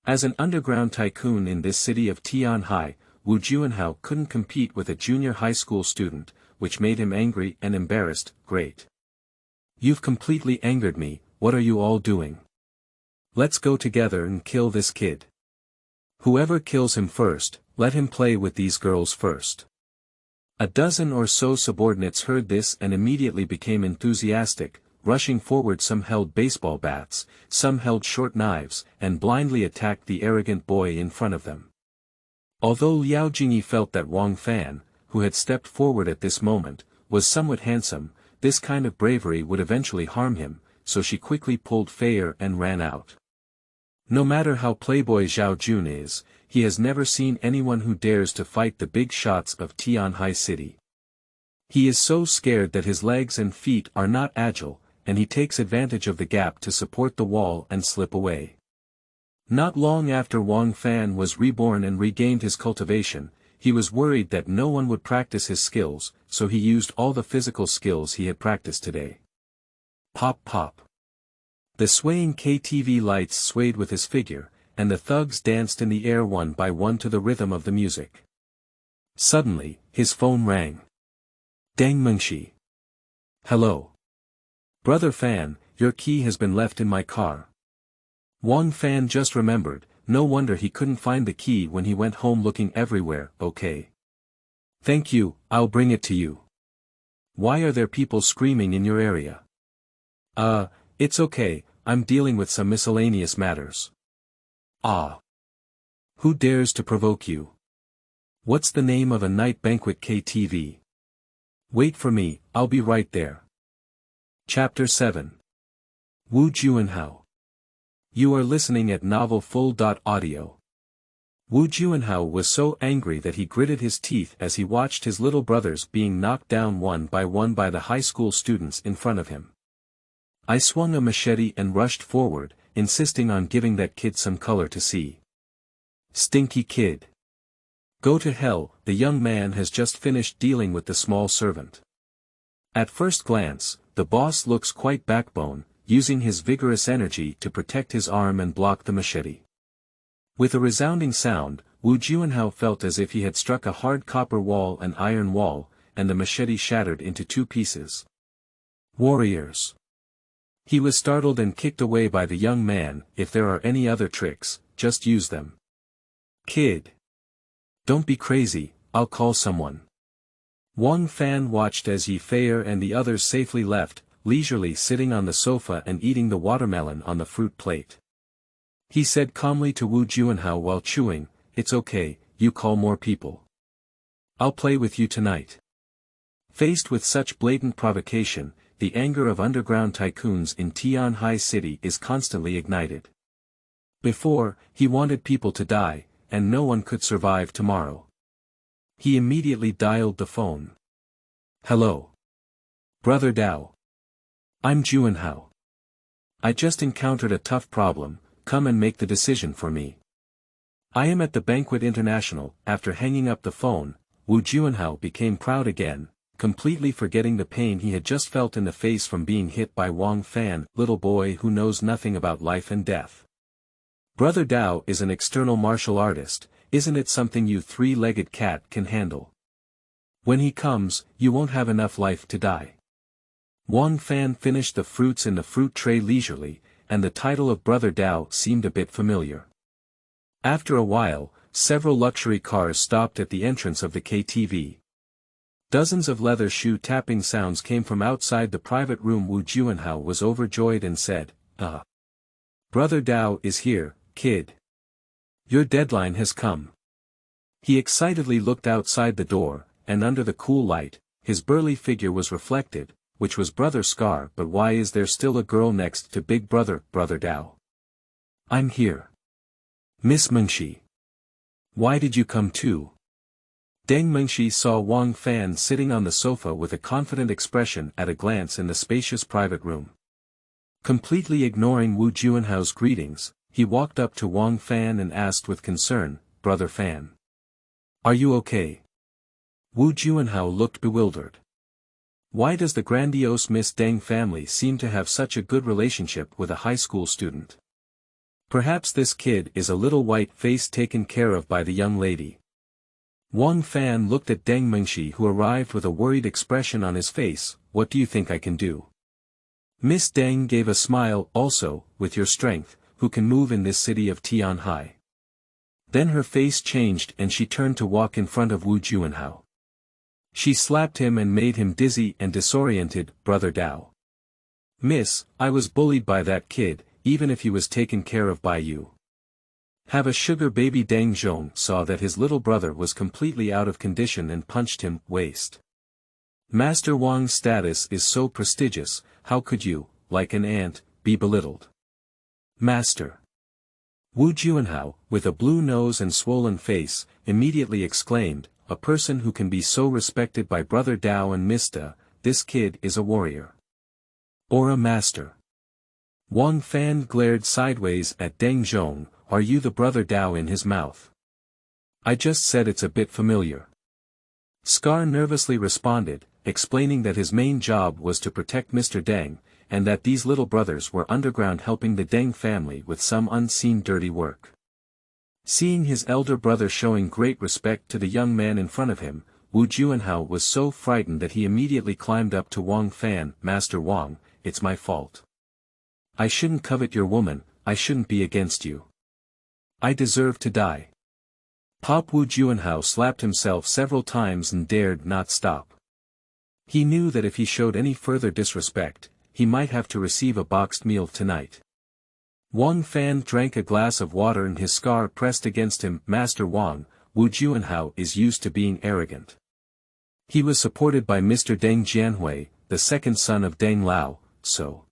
As an underground tycoon in this city of Tianhai, Wu Junhao couldn't compete with a junior high school student, which made him angry and embarrassed. Great. You've completely angered me. What are you all doing? Let's go together and kill this kid. Whoever kills him first, let him play with these girls first. A dozen or so subordinates heard this and immediately became enthusiastic, rushing forward. Some held baseball bats, some held short knives, and blindly attacked the arrogant boy in front of them. Although Liao Jingyi felt that Wang Fan, who had stepped forward at this moment, was somewhat handsome, this kind of bravery would eventually harm him, so she quickly pulled Feier and ran out. No matter how playboy Zhao Jun is, he has never seen anyone who dares to fight the big shots of Tianhai City. He is so scared that his legs and feet are not agile, and he takes advantage of the gap to support the wall and slip away. Not long after Wang Fan was reborn and regained his cultivation, he was worried that no one would practice his skills, so he used all the physical skills he had practiced today. Pop pop. The swaying KTV lights swayed with his figure, and the thugs danced in the air one by one to the rhythm of the music. Suddenly, his phone rang. Deng Mengxi. Hello. Brother Fan, your key has been left in my car. Wang Fan just remembered, no wonder he couldn't find the key when he went home looking everywhere. Okay. Thank you, I'll bring it to you. Why are there people screaming in your area? It's okay, I'm dealing with some miscellaneous matters. Ah. Who dares to provoke you? What's the name of a night banquet KTV? Wait for me, I'll be right there. Chapter 7. Wu Junhao. You are listening at Novel Full.audio. Wu Junhao was so angry that he gritted his teeth as he watched his little brothers being knocked down one by the high school students in front of him. I swung a machete and rushed forward, insisting on giving that kid some color to see. Stinky kid. Go to hell, the young man has just finished dealing with the small servant. At first glance, the boss looks quite backbone, using his vigorous energy to protect his arm and block the machete. With a resounding sound, Wu Junhao felt as if he had struck a hard copper wall and iron wall, and the machete shattered into 2 pieces. Warriors. He was startled and kicked away by the young man. If there are any other tricks, just use them. Kid. Don't be crazy, I'll call someone. Wang Fan watched as Yi Feier and the others safely left, leisurely sitting on the sofa and eating the watermelon on the fruit plate. He said calmly to Wu Junhao while chewing, "It's okay, you call more people. I'll play with you tonight." Faced with such blatant provocation, the anger of underground tycoons in Tianhai City is constantly ignited. Before, he wanted people to die, and no one could survive tomorrow. He immediately dialed the phone. "Hello. Brother Dao. I'm Junhao. I just encountered a tough problem, come and make the decision for me." "I am at the Banquet International." After hanging up the phone, Wu Junhao became proud again, completely forgetting the pain he had just felt in the face from being hit by Wang Fan, little boy who knows nothing about life and death. Brother Dao is an external martial artist, isn't it something you 3-legged cat can handle? When he comes, you won't have enough life to die. Wang Fan finished the fruits in the fruit tray leisurely, and the title of Brother Dao seemed a bit familiar. After a while, several luxury cars stopped at the entrance of the KTV. Dozens of leather shoe tapping sounds came from outside the private room. Wu Junhao was overjoyed and said, Brother Dao is here, kid. Your deadline has come." He excitedly looked outside the door, and under the cool light, his burly figure was reflected, which was Brother Scar. "But why is there still a girl next to Big Brother, Brother Dao?" "I'm here. Miss Mengxi. Why did you come too?" Deng Mengxi saw Wang Fan sitting on the sofa with a confident expression at a glance in the spacious private room. Completely ignoring Wu Junhao's greetings, he walked up to Wang Fan and asked with concern, "Brother Fan. Are you okay?" Wu Junhao looked bewildered. Why does the grandiose Miss Deng family seem to have such a good relationship with a high school student? Perhaps this kid is a little white face taken care of by the young lady. Wang Fan looked at Deng Mengxi, who arrived with a worried expression on his face. "What do you think I can do?" Miss Deng gave a smile. "Also, with your strength, who can move in this city of Tianhai?" Then her face changed and she turned to walk in front of Wu Junhao. She slapped him and made him dizzy and disoriented. "Brother Dao. Miss, I was bullied by that kid, even if he was taken care of by you." "Have a sugar baby." Deng Zhong saw that his little brother was completely out of condition and punched him. "Waste. Master Wang's status is so prestigious, how could you, like an ant, be belittled?" "Master." Wu Junhao, with a blue nose and swollen face, immediately exclaimed, "A person who can be so respected by Brother Dao and Mista, this kid is a warrior. Or a master." Wang Fan glared sideways at Deng Zhong. "Are you the Brother Dao in his mouth?" "I just said it's a bit familiar." Scar nervously responded, explaining that his main job was to protect Mr. Deng, and that these little brothers were underground helping the Deng family with some unseen dirty work. Seeing his elder brother showing great respect to the young man in front of him, Wu Junhao was so frightened that he immediately climbed up to Wang Fan. "Master Wang, it's my fault. I shouldn't covet your woman, I shouldn't be against you. I deserve to die." Pop Wu Junhao slapped himself several times and dared not stop. He knew that if he showed any further disrespect, he might have to receive a boxed meal tonight. Wang Fan drank a glass of water and his scar pressed against him. "Master Wang, Wu Junhao is used to being arrogant. He was supported by Mr. Deng Jianhui, the second son of Deng Lao, so.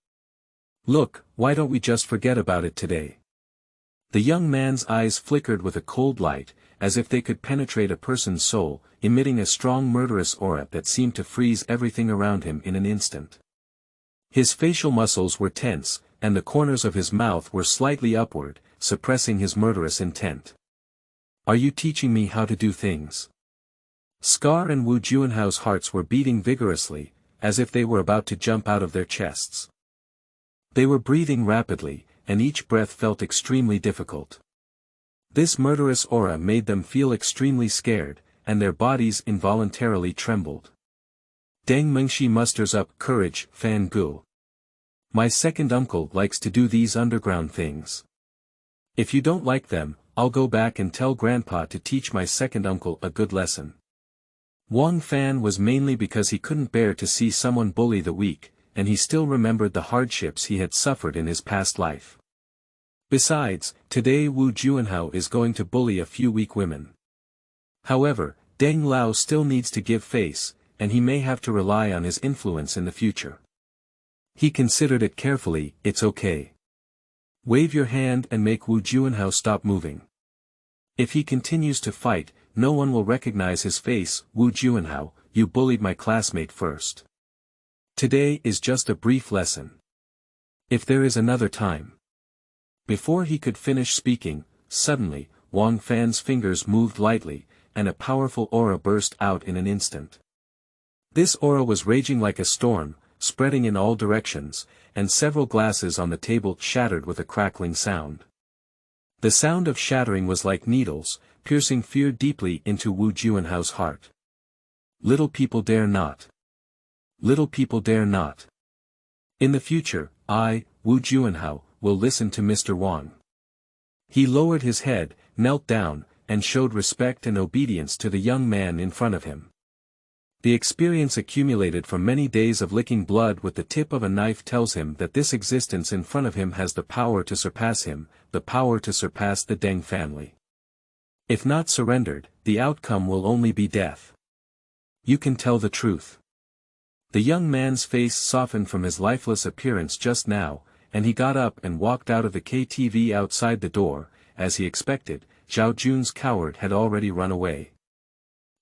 Look, why don't we just forget about it today?" The young man's eyes flickered with a cold light, as if they could penetrate a person's soul, emitting a strong murderous aura that seemed to freeze everything around him in an instant. His facial muscles were tense, and the corners of his mouth were slightly upward, suppressing his murderous intent. "Are you teaching me how to do things?" Scar and Wu Junhao's hearts were beating vigorously, as if they were about to jump out of their chests. They were breathing rapidly, and each breath felt extremely difficult. This murderous aura made them feel extremely scared, and their bodies involuntarily trembled. Deng Mengxi musters up courage, Fan Gu. My second uncle likes to do these underground things. If you don't like them, I'll go back and tell Grandpa to teach my second uncle a good lesson. Wang Fan was mainly because he couldn't bear to see someone bully the weak, and he still remembered the hardships he had suffered in his past life. Besides, today Junhao is going to bully a few weak women. However, Deng Lao still needs to give face, and he may have to rely on his influence in the future. He considered it carefully. It's okay. Wave your hand and make Junhao stop moving. If he continues to fight, no one will recognize his face. Junhao, you bullied my classmate first. Today is just a brief lesson. If there is another time. Before he could finish speaking, suddenly, Wang Fan's fingers moved lightly, and a powerful aura burst out in an instant. This aura was raging like a storm, spreading in all directions, and several glasses on the table shattered with a crackling sound. The sound of shattering was like needles, piercing fear deeply into Junhao's heart. Little people dare not. Little people dare not. In the future, I, Junhao, will listen to Mr. Wang. He lowered his head, knelt down, and showed respect and obedience to the young man in front of him. The experience accumulated from many days of licking blood with the tip of a knife tells him that this existence in front of him has the power to surpass him, the power to surpass the Deng family. If not surrendered, the outcome will only be death. You can tell the truth. The young man's face softened from his lifeless appearance just now, and he got up and walked out of the KTV outside the door. As he expected, Zhao Jun's coward had already run away.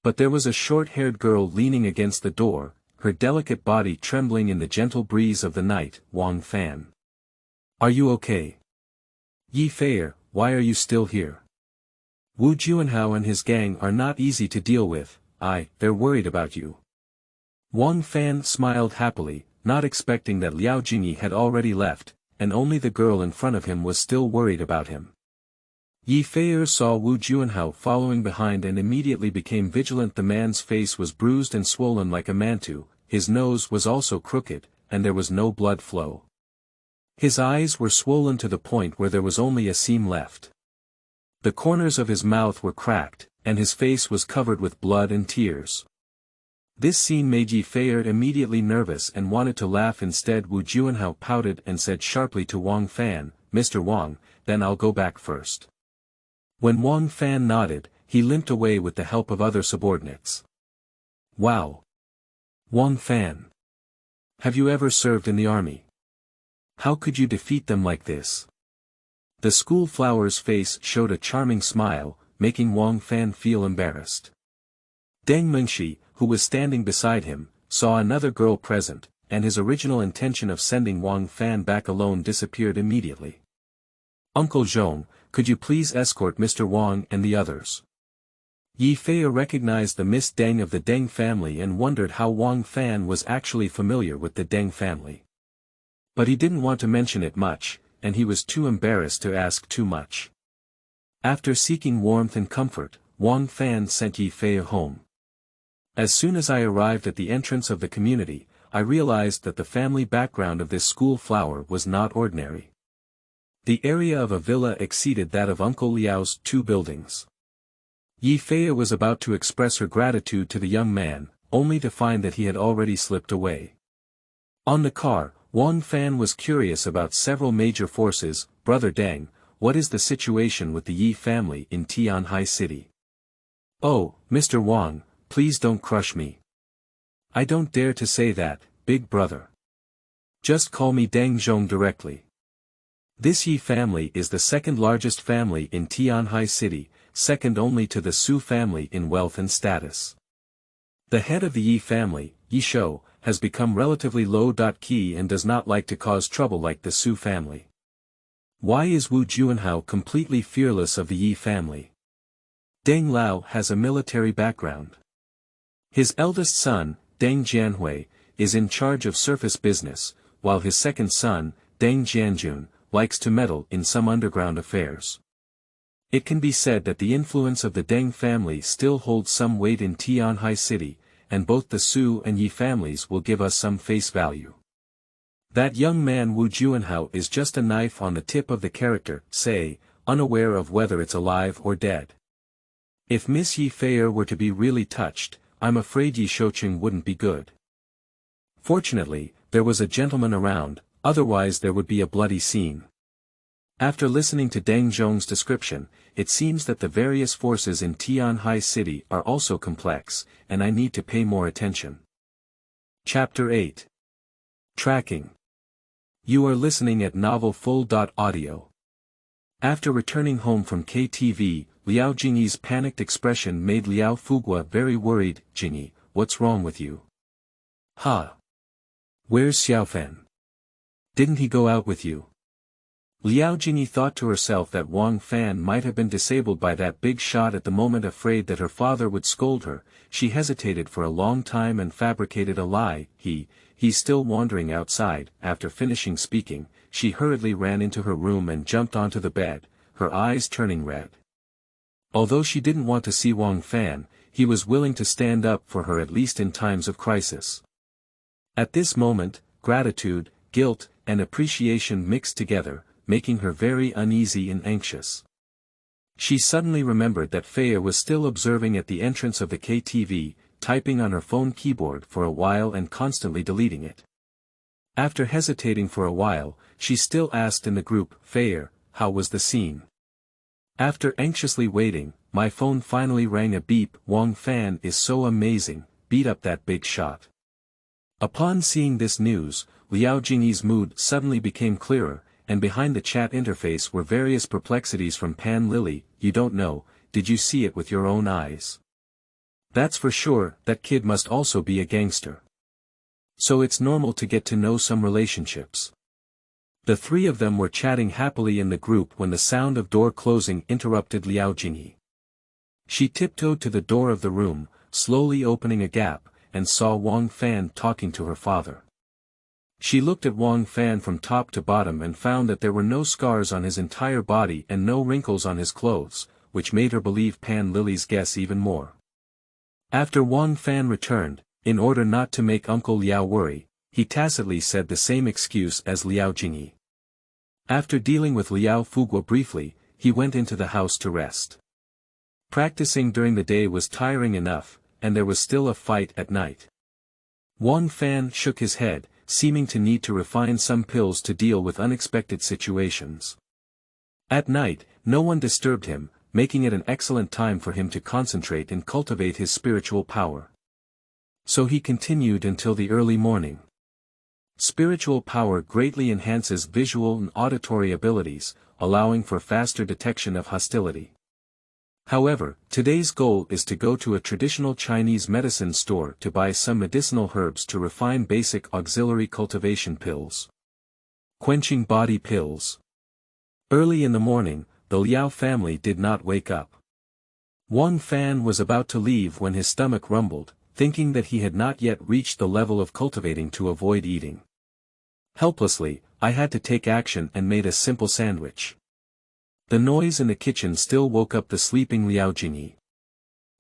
But there was a short-haired girl leaning against the door, her delicate body trembling in the gentle breeze of the night. Wang Fan. Are you okay? Yi Feier, why are you still here? Junhao and his gang are not easy to deal with. They're worried about you. Wang Fan smiled happily, not expecting that Liao Jingyi had already left, and only the girl in front of him was still worried about him. Yi Feier saw Junhao following behind and immediately became vigilant. The man's face was bruised and swollen like a mantu, his nose was also crooked, and there was no blood flow. His eyes were swollen to the point where there was only a seam left. The corners of his mouth were cracked, and his face was covered with blood and tears. This scene made Yi Feier immediately nervous and wanted to laugh. Instead Junhao pouted and said sharply to Wang Fan, Mr. Wang, then I'll go back first. When Wang Fan nodded, he limped away with the help of other subordinates. Wow! Wang Fan! Have you ever served in the army? How could you defeat them like this? The school flower's face showed a charming smile, making Wang Fan feel embarrassed. Deng Mengxi, who was standing beside him, saw another girl present, and his original intention of sending Wang Fan back alone disappeared immediately. Uncle Zhong, could you please escort Mr. Wang and the others? Yi Feier recognized the Miss Deng of the Deng family and wondered how Wang Fan was actually familiar with the Deng family. But he didn't want to mention it much, and he was too embarrassed to ask too much. After seeking warmth and comfort, Wang Fan sent Yi Feier home. As soon as I arrived at the entrance of the community, I realized that the family background of this school flower was not ordinary. The area of a villa exceeded that of Uncle Liao's 2 buildings. Yi Feier was about to express her gratitude to the young man, only to find that he had already slipped away. On the car, Wang Fan was curious about several major forces. Brother Deng, what is the situation with the Yi family in Tianhai City? Oh, Mr. Wang, please don't crush me. I don't dare to say that, big brother. Just call me Deng Zhong directly. This Yi family is the second largest family in Tianhai City, second only to the Su family in wealth and status. The head of the Yi family, Yi Shou, has become relatively low-key and does not like to cause trouble like the Su family. Why is Junhao completely fearless of the Yi family? Deng Lao has a military background. His eldest son, Deng Jianhui, is in charge of surface business, while his second son, Deng Jianjun, likes to meddle in some underground affairs. It can be said that the influence of the Deng family still holds some weight in Tianhai City, and both the Su and Yi families will give us some face value. That young man Wu Junhao is just a knife on the tip of the character, say, unaware of whether it's alive or dead. If Miss Yi Feier were to be really touched, I'm afraid Yi Shouqing wouldn't be good. Fortunately, there was a gentleman around, otherwise there would be a bloody scene. After listening to Deng Zhong's description, it seems that the various forces in Tianhai City are also complex, and I need to pay more attention. Chapter 8. Tracking. You are listening at novelfull.audio. After returning home from KTV, Liao Jingyi's panicked expression made Liao Fugua very worried. Jingyi, what's wrong with you? Ha! Where's Xiaofan? Didn't he go out with you? Liao Jingyi thought to herself that Wang Fan might have been disabled by that big shot at the moment. Afraid that her father would scold her, she hesitated for a long time and fabricated a lie. He's still wandering outside. After finishing speaking, she hurriedly ran into her room and jumped onto the bed, her eyes turning red. Although she didn't want to see Wang Fan, he was willing to stand up for her at least in times of crisis. At this moment, gratitude, guilt, and appreciation mixed together, making her very uneasy and anxious. She suddenly remembered that Feier was still observing at the entrance of the KTV, typing on her phone keyboard for a while and constantly deleting it. After hesitating for a while, she still asked in the group, Feier, how was the scene? After anxiously waiting, my phone finally rang a beep. Wang Fan is so amazing, beat up that big shot. Upon seeing this news, Liao Jingyi's mood suddenly became clearer, and behind the chat interface were various perplexities from Pan Lily. You don't know, did you see it with your own eyes? That's for sure, that kid must also be a gangster. So it's normal to get to know some relationships. The three of them were chatting happily in the group when the sound of door closing interrupted Liao Jingyi. She tiptoed to the door of the room, slowly opening a gap, and saw Wang Fan talking to her father. She looked at Wang Fan from top to bottom and found that there were no scars on his entire body and no wrinkles on his clothes, which made her believe Pan Lily's guess even more. After Wang Fan returned, in order not to make Uncle Liao worry, he tacitly said the same excuse as Liao Jingyi. After dealing with Liao Fugua briefly, he went into the house to rest. Practicing during the day was tiring enough, and there was still a fight at night. Wang Fan shook his head, seeming to need to refine some pills to deal with unexpected situations. At night, no one disturbed him, making it an excellent time for him to concentrate and cultivate his spiritual power. So he continued until the early morning. Spiritual power greatly enhances visual and auditory abilities, allowing for faster detection of hostility. However, today's goal is to go to a traditional Chinese medicine store to buy some medicinal herbs to refine basic auxiliary cultivation pills. Quenching body pills. Early in the morning, the Liao family did not wake up. Wang Fan was about to leave when his stomach rumbled, thinking that he had not yet reached the level of cultivating to avoid eating. Helplessly, I had to take action and made a simple sandwich. The noise in the kitchen still woke up the sleeping Liao Jingyi.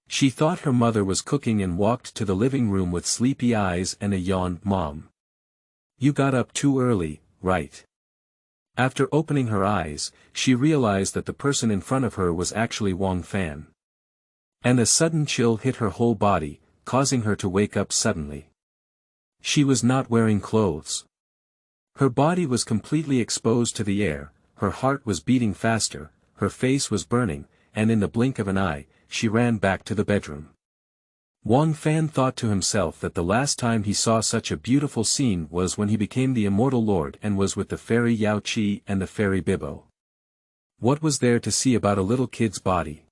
She thought her mother was cooking and walked to the living room with sleepy eyes and a yawn. Mom. You got up too early, right? After opening her eyes, she realized that the person in front of her was actually Wang Fan. And a sudden chill hit her whole body, causing her to wake up suddenly. She was not wearing clothes. Her body was completely exposed to the air, her heart was beating faster, her face was burning, and in the blink of an eye, she ran back to the bedroom. Wang Fan thought to himself that the last time he saw such a beautiful scene was when he became the Immortal Lord and was with the fairy Yao Qi and the fairy Bibo. What was there to see about a little kid's body?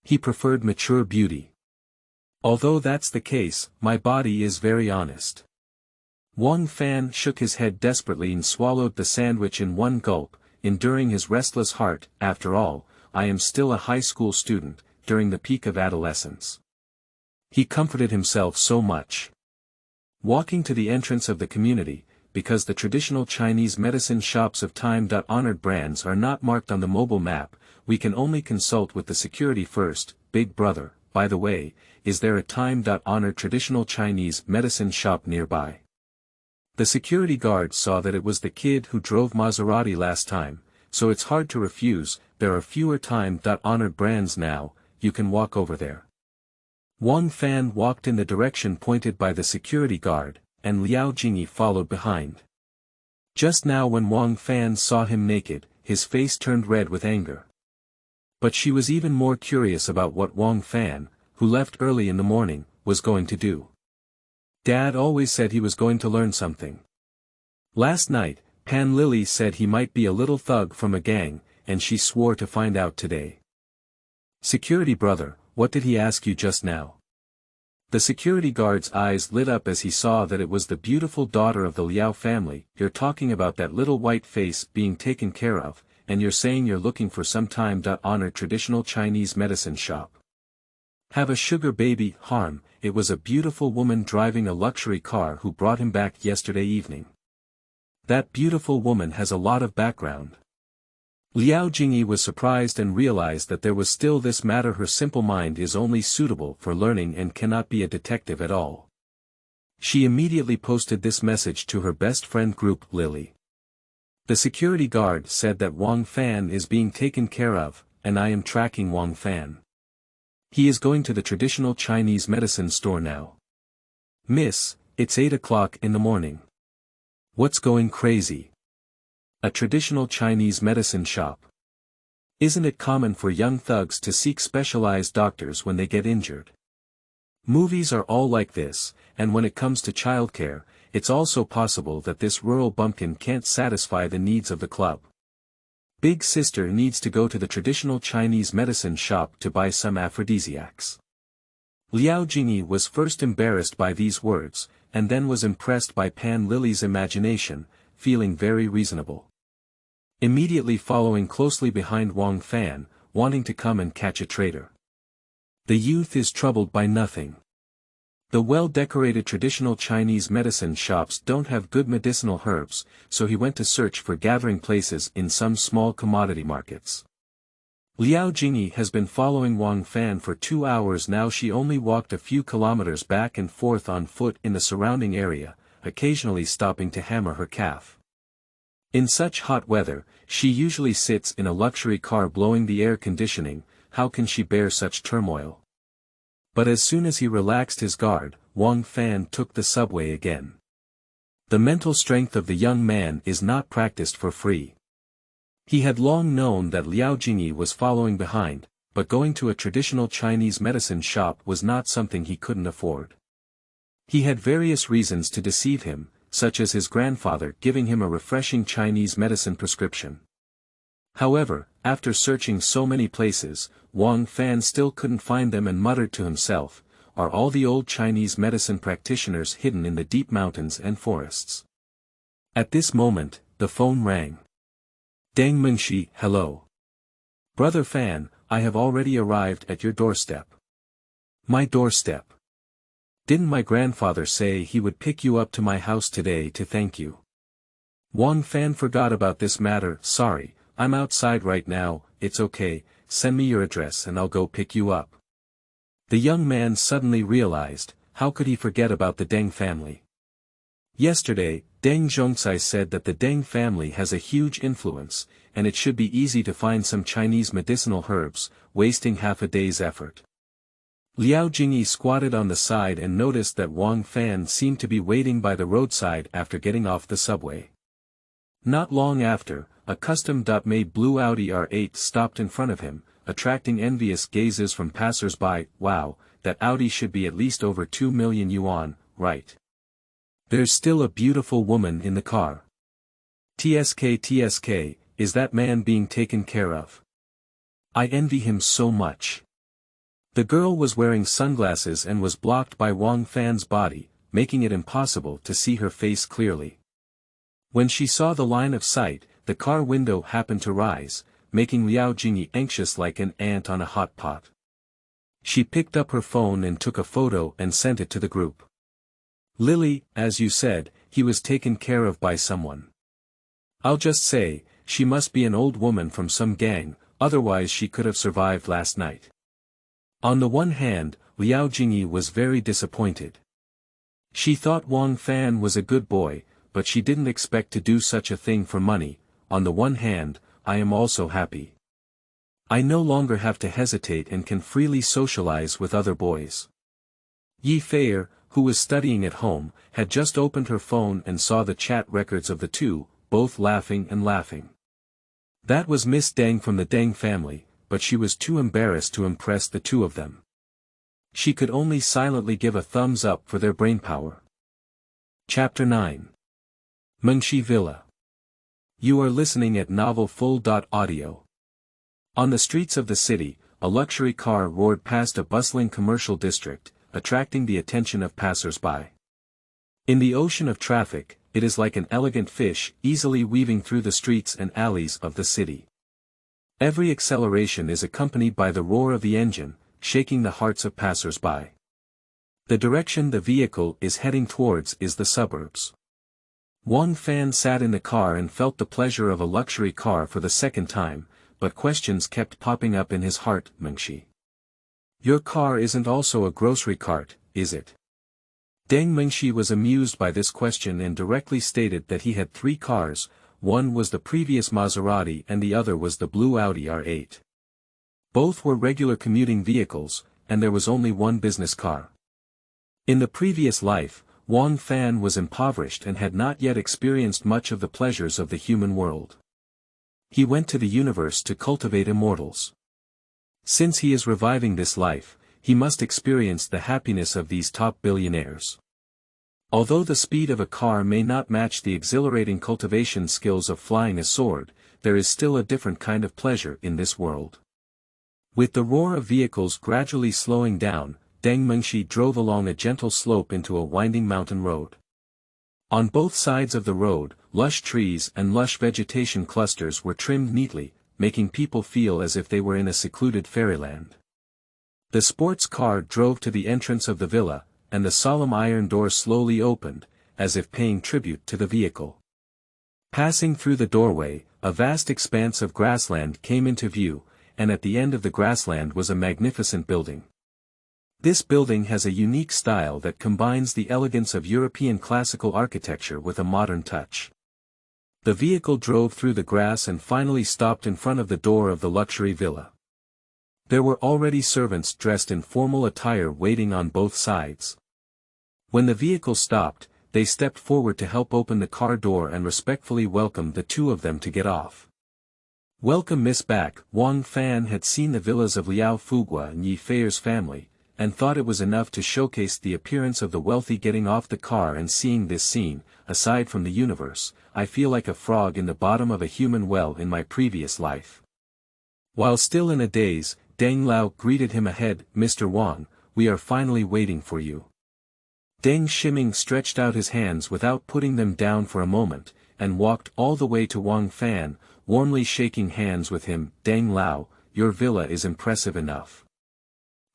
He preferred mature beauty. Although that's the case, my body is very honest. Wang Fan shook his head desperately and swallowed the sandwich in one gulp, enduring his restless heart. After all, I am still a high school student, during the peak of adolescence. He comforted himself so much. Walking to the entrance of the community, because the traditional Chinese medicine shops of time-honored brands are not marked on the mobile map, we can only consult with the security first. Big brother, by the way, is there a time-honored traditional Chinese medicine shop nearby? The security guard saw that it was the kid who drove Maserati last time, so it's hard to refuse. There are fewer time-honored brands now, you can walk over there. Wang Fan walked in the direction pointed by the security guard, and Liao Jingyi followed behind. Just now when Wang Fan saw him naked, his face turned red with anger. But she was even more curious about what Wang Fan, who left early in the morning, was going to do. Dad always said he was going to learn something. Last night, Pan Lily said he might be a little thug from a gang, and she swore to find out today. Security brother, what did he ask you just now? The security guard's eyes lit up as he saw that it was the beautiful daughter of the Liao family. You're talking about that little white face being taken care of, and you're saying you're looking for some time-honored traditional Chinese medicine shop. Have a sugar baby, harm, it was a beautiful woman driving a luxury car who brought him back yesterday evening. That beautiful woman has a lot of background. Liao Jingyi was surprised and realized that there was still this matter. Her simple mind is only suitable for learning and cannot be a detective at all. She immediately posted this message to her best friend group, Lily. The security guard said that Wang Fan is being taken care of, and I am tracking Wang Fan. He is going to the traditional Chinese medicine store now. Miss, it's 8 o'clock in the morning. What's going crazy? A traditional Chinese medicine shop. Isn't it common for young thugs to seek specialized doctors when they get injured? Movies are all like this, and when it comes to childcare, it's also possible that this rural bumpkin can't satisfy the needs of the club. Big sister needs to go to the traditional Chinese medicine shop to buy some aphrodisiacs. Liao Jingyi was first embarrassed by these words, and then was impressed by Pan Lily's imagination, feeling very reasonable. Immediately following closely behind Wang Fan, wanting to come and catch a traitor. The youth is troubled by nothing. The well-decorated traditional Chinese medicine shops don't have good medicinal herbs, so he went to search for gathering places in some small commodity markets. Liao Jingyi has been following Wang Fan for 2 hours now. She only walked a few kilometers back and forth on foot in the surrounding area, occasionally stopping to hammer her calf. In such hot weather, she usually sits in a luxury car blowing the air conditioning. How can she bear such turmoil? But as soon as he relaxed his guard, Wang Fan took the subway again. The mental strength of the young man is not practiced for free. He had long known that Liao Jingyi was following behind, but going to a traditional Chinese medicine shop was not something he couldn't afford. He had various reasons to deceive him, such as his grandfather giving him a refreshing Chinese medicine prescription. However, after searching so many places, Wang Fan still couldn't find them and muttered to himself, are all the old Chinese medicine practitioners hidden in the deep mountains and forests? At this moment, the phone rang. Deng Mengxi, hello. Brother Fan, I have already arrived at your doorstep. My doorstep. Didn't my grandfather say he would pick you up to my house today to thank you? Wang Fan forgot about this matter. Sorry, I'm outside right now. It's okay, send me your address and I'll go pick you up. The young man suddenly realized, how could he forget about the Deng family? Yesterday, Deng Zhongcai said that the Deng family has a huge influence, and it should be easy to find some Chinese medicinal herbs, wasting half a day's effort. Liao Jingyi squatted on the side and noticed that Wang Fan seemed to be waiting by the roadside after getting off the subway. Not long after, a custom-made blue Audi R8 stopped in front of him, attracting envious gazes from passers-by. Wow, that Audi should be at least over 2 million yuan, right? There's still a beautiful woman in the car. TSK, is that man being taken care of? I envy him so much. The girl was wearing sunglasses and was blocked by Wang Fan's body, making it impossible to see her face clearly. When she saw the line of sight, the car window happened to rise, making Liao Jingyi anxious like an ant on a hot pot. She picked up her phone and took a photo and sent it to the group. Lily, as you said, he was taken care of by someone. I'll just say, she must be an old woman from some gang, otherwise she could have survived last night. On the one hand, Liao Jingyi was very disappointed. She thought Wang Fan was a good boy, but she didn't expect to do such a thing for money. On the one hand, I am also happy. I no longer have to hesitate and can freely socialize with other boys. Yi Feier, who was studying at home, had just opened her phone and saw the chat records of the two, both laughing and laughing. That was Miss Deng from the Deng family, but she was too embarrassed to impress the two of them. She could only silently give a thumbs up for their brainpower. Chapter 9. Mengxi Villa. You are listening at Novel Full. Audio. On the streets of the city, a luxury car roared past a bustling commercial district, attracting the attention of passers-by. In the ocean of traffic, it is like an elegant fish easily weaving through the streets and alleys of the city. Every acceleration is accompanied by the roar of the engine, shaking the hearts of passers-by. The direction the vehicle is heading towards is the suburbs. Wang Fan sat in the car and felt the pleasure of a luxury car for the second time, but questions kept popping up in his heart. Mengxi. Your car isn't also a grocery cart, is it? Deng Mengxi was amused by this question and directly stated that he had 3 cars, one was the previous Maserati and the other was the blue Audi R8. Both were regular commuting vehicles, and there was only one business car. In the previous life, Wang Fan was impoverished and had not yet experienced much of the pleasures of the human world. He went to the universe to cultivate immortals. Since he is reviving this life, he must experience the happiness of these top billionaires. Although the speed of a car may not match the exhilarating cultivation skills of flying a sword, there is still a different kind of pleasure in this world. With the roar of vehicles gradually slowing down, Deng Mengxi drove along a gentle slope into a winding mountain road. On both sides of the road, lush trees and lush vegetation clusters were trimmed neatly, making people feel as if they were in a secluded fairyland. The sports car drove to the entrance of the villa, and the solemn iron door slowly opened, as if paying tribute to the vehicle. Passing through the doorway, a vast expanse of grassland came into view, and at the end of the grassland was a magnificent building. This building has a unique style that combines the elegance of European classical architecture with a modern touch. The vehicle drove through the grass and finally stopped in front of the door of the luxury villa. There were already servants dressed in formal attire waiting on both sides. When the vehicle stopped, they stepped forward to help open the car door and respectfully welcomed the two of them to get off. Welcome Miss back. Wang Fan had seen the villas of Liao Fugua and Yi Feier's family, and thought it was enough to showcase the appearance of the wealthy getting off the car and seeing this scene. Aside from the universe, I feel like a frog in the bottom of a human well in my previous life. While still in a daze, Deng Lao greeted him ahead. Mr. Wang, we are finally waiting for you. Deng Shiming stretched out his hands without putting them down for a moment, and walked all the way to Wang Fan, warmly shaking hands with him. Deng Lao, your villa is impressive enough.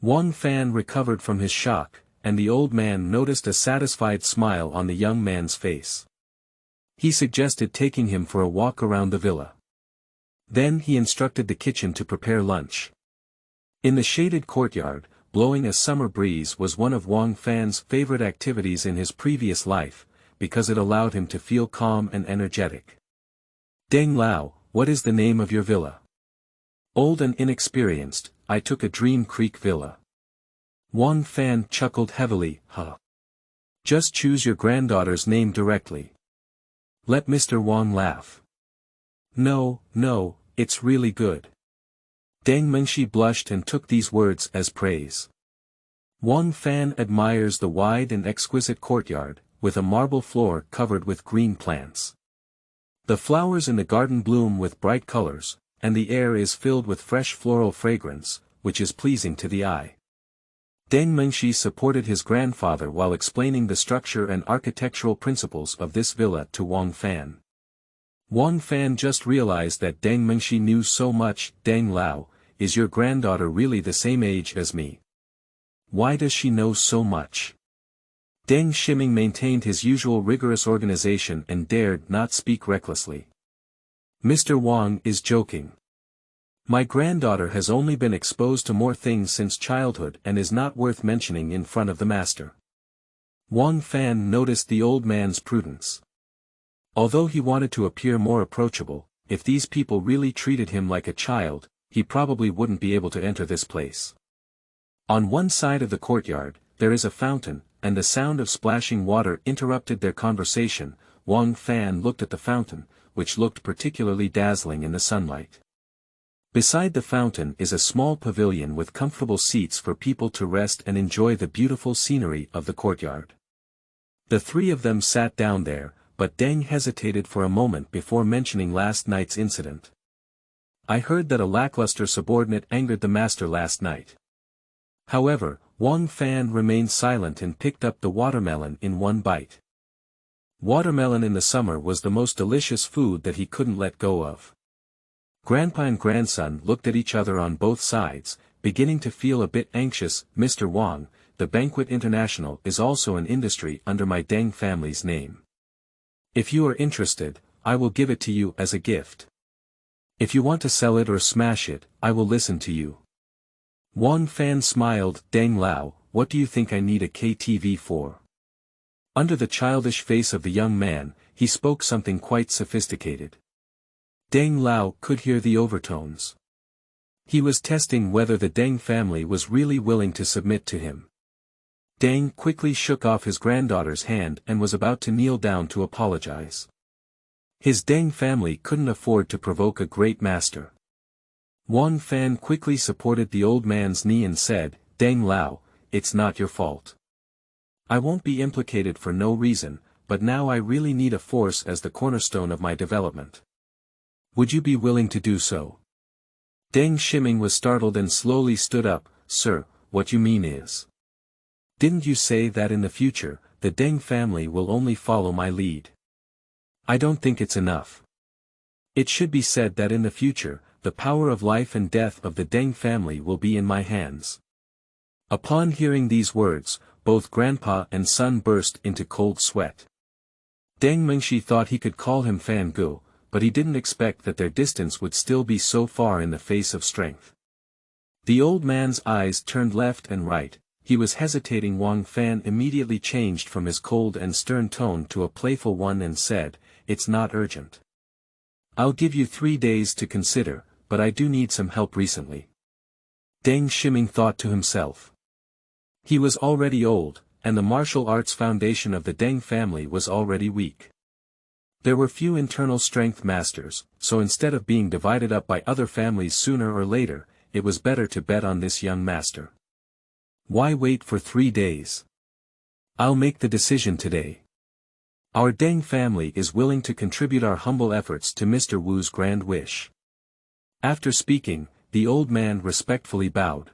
Wang Fan recovered from his shock, and the old man noticed a satisfied smile on the young man's face. He suggested taking him for a walk around the villa. Then he instructed the kitchen to prepare lunch. In the shaded courtyard, blowing a summer breeze was one of Wang Fan's favorite activities in his previous life, because it allowed him to feel calm and energetic. Deng Lao, what is the name of your villa? Old and inexperienced, I took a Dream Creek villa. Wang Fan chuckled heavily. Huh. Just choose your granddaughter's name directly. Let Mr. Wang laugh. No, it's really good. Deng Mengxi blushed and took these words as praise. Wang Fan admires the wide and exquisite courtyard, with a marble floor covered with green plants. The flowers in the garden bloom with bright colors, and the air is filled with fresh floral fragrance, which is pleasing to the eye. Deng Mengxi supported his grandfather while explaining the structure and architectural principles of this villa to Wang Fan. Wang Fan just realized that Deng Mengxi knew so much. Deng Lao, is your granddaughter really the same age as me? Why does she know so much? Deng Shiming maintained his usual rigorous organization and dared not speak recklessly. Mr. Wang is joking. My granddaughter has only been exposed to more things since childhood and is not worth mentioning in front of the master. Wang Fan noticed the old man's prudence. Although he wanted to appear more approachable, if these people really treated him like a child, he probably wouldn't be able to enter this place. On one side of the courtyard, there is a fountain, and the sound of splashing water interrupted their conversation. Wang Fan looked at the fountain, which looked particularly dazzling in the sunlight. Beside the fountain is a small pavilion with comfortable seats for people to rest and enjoy the beautiful scenery of the courtyard. The three of them sat down there, but Deng hesitated for a moment before mentioning last night's incident. I heard that a lackluster subordinate angered the master last night. However, Wang Fan remained silent and picked up the watermelon in one bite. Watermelon in the summer was the most delicious food that he couldn't let go of. Grandpa and grandson looked at each other on both sides, beginning to feel a bit anxious. Mr. Wang, the Banquet International is also an industry under my Deng family's name. If you are interested, I will give it to you as a gift. If you want to sell it or smash it, I will listen to you. Wang Fan smiled. Deng Lao, what do you think I need a KTV for? Under the childish face of the young man, he spoke something quite sophisticated. Deng Lao could hear the overtones. He was testing whether the Deng family was really willing to submit to him. Deng quickly shook off his granddaughter's hand and was about to kneel down to apologize. His Deng family couldn't afford to provoke a great master. Wang Fan quickly supported the old man's knee and said, Deng Lao, it's not your fault. I won't be implicated for no reason, but now I really need a force as the cornerstone of my development. Would you be willing to do so? Deng Shiming was startled and slowly stood up. Sir, what you mean is? Didn't you say that in the future, the Deng family will only follow my lead? I don't think it's enough. It should be said that in the future, the power of life and death of the Deng family will be in my hands. Upon hearing these words, both grandpa and son burst into cold sweat. Deng Mengxi thought he could call him Fan Gu, but he didn't expect that their distance would still be so far in the face of strength. The old man's eyes turned left and right. He was hesitating. Wang Fan immediately changed from his cold and stern tone to a playful one and said, it's not urgent. I'll give you 3 days to consider, but I do need some help recently. Deng Shiming thought to himself. He was already old, and the martial arts foundation of the Deng family was already weak. There were few internal strength masters, so instead of being divided up by other families sooner or later, it was better to bet on this young master. Why wait for 3 days? I'll make the decision today. Our Deng family is willing to contribute our humble efforts to Mr. Wu's grand wish. After speaking, the old man respectfully bowed.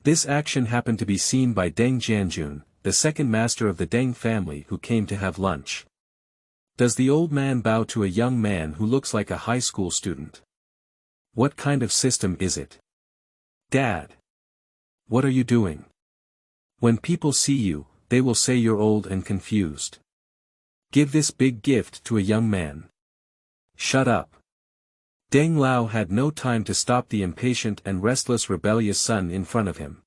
This action happened to be seen by Deng Jianjun, the second master of the Deng family who came to have lunch. Does the old man bow to a young man who looks like a high school student? What kind of system is it? Dad. What are you doing? When people see you, they will say you're old and confused. Give this big gift to a young man. Shut up. Deng Lao had no time to stop the impatient and restless rebellious son in front of him.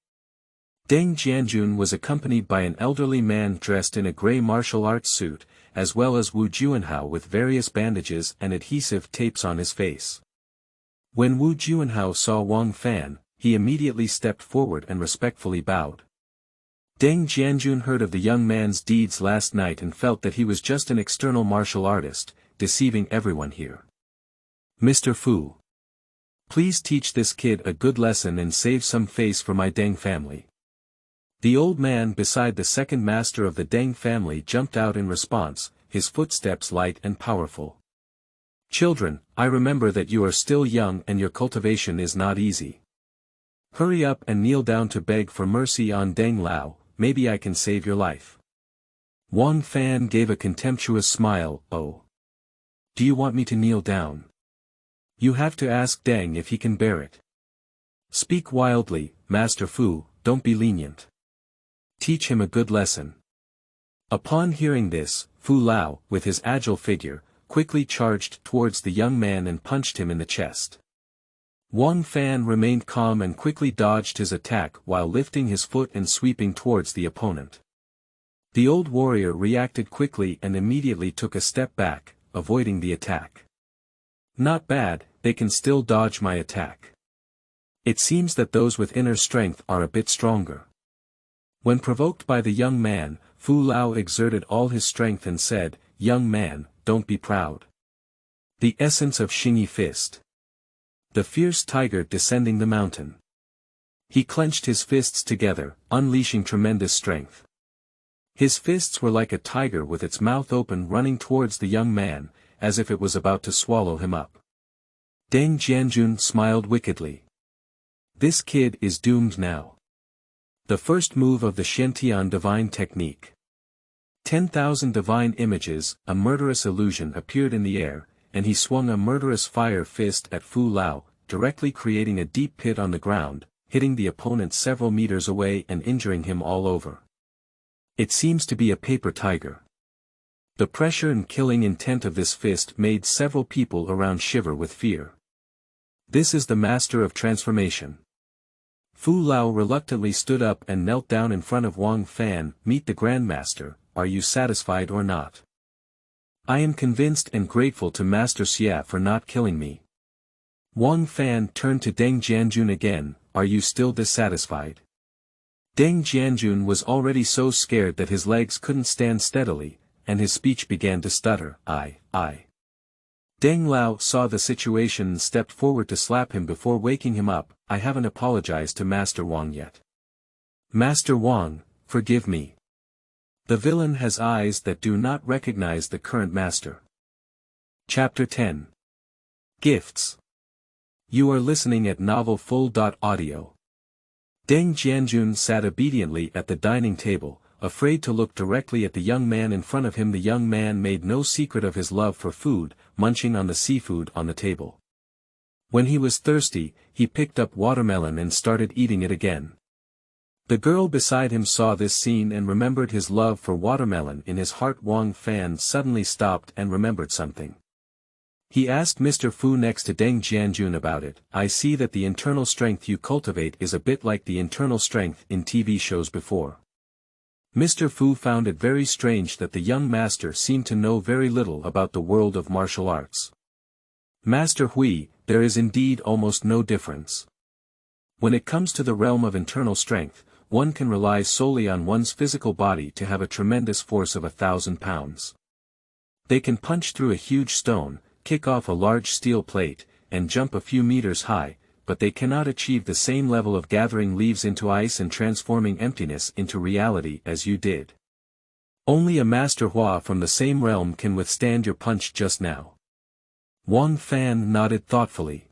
Deng Jianjun was accompanied by an elderly man dressed in a gray martial arts suit, as well as Wu Junhao with various bandages and adhesive tapes on his face. When Wu Junhao saw Wang Fan, he immediately stepped forward and respectfully bowed. Deng Jianjun heard of the young man's deeds last night and felt that he was just an external martial artist, deceiving everyone here. Mr. Fu. Please teach this kid a good lesson and save some face for my Deng family. The old man beside the second master of the Deng family jumped out in response, his footsteps light and powerful. Children, I remember that you are still young and your cultivation is not easy. Hurry up and kneel down to beg for mercy on Deng Lao, maybe I can save your life. Wang Fan gave a contemptuous smile. Oh. Do you want me to kneel down? You have to ask Deng if he can bear it. Speak wildly, Master Fu, don't be lenient. Teach him a good lesson. Upon hearing this, Fu Lao, with his agile figure, quickly charged towards the young man and punched him in the chest. Wang Fan remained calm and quickly dodged his attack while lifting his foot and sweeping towards the opponent. The old warrior reacted quickly and immediately took a step back, avoiding the attack. Not bad, they can still dodge my attack. It seems that those with inner strength are a bit stronger. When provoked by the young man, Fu Lao exerted all his strength and said, "Young man, don't be proud." The essence of Jingyi fist. The fierce tiger descending the mountain. He clenched his fists together, unleashing tremendous strength. His fists were like a tiger with its mouth open running towards the young man, as if it was about to swallow him up. Deng Jianjun smiled wickedly. This kid is doomed now. The first move of the Shentian divine technique. 10,000 divine images, a murderous illusion appeared in the air, and he swung a murderous fire fist at Fu Lao, directly creating a deep pit on the ground, hitting the opponent several meters away and injuring him all over. It seems to be a paper tiger. The pressure and killing intent of this fist made several people around shiver with fear. This is the master of transformation. Fu Lao reluctantly stood up and knelt down in front of Wang Fan. "Meet the Grandmaster, are you satisfied or not? I am convinced and grateful to Master Xia for not killing me." Wang Fan turned to Deng Jianjun again, "Are you still dissatisfied?" Deng Jianjun was already so scared that his legs couldn't stand steadily, and his speech began to stutter. I. Deng Lao saw the situation and stepped forward to slap him before waking him up. "I haven't apologized to Master Wang yet. Master Wang, forgive me. The villain has eyes that do not recognize the current master." Chapter 10. Gifts. You are listening at novelfull.audio. Deng Jianjun sat obediently at the dining table, afraid to look directly at the young man in front of him. The young man made no secret of his love for food, munching on the seafood on the table. When he was thirsty, he picked up watermelon and started eating it again. The girl beside him saw this scene and remembered his love for watermelon in his heart. Wang Fan suddenly stopped and remembered something. He asked Mr. Fu next to Deng Jianjun about it. "I see that the internal strength you cultivate is a bit like the internal strength in TV shows before." Mr. Fu found it very strange that the young master seemed to know very little about the world of martial arts. "Master Hui, there is indeed almost no difference. When it comes to the realm of internal strength, one can rely solely on one's physical body to have a tremendous force of 1,000 pounds. They can punch through a huge stone, kick off a large steel plate, and jump a few meters high, but they cannot achieve the same level of gathering leaves into ice and transforming emptiness into reality as you did. Only a Master Hua from the same realm can withstand your punch just now." Wang Fan nodded thoughtfully.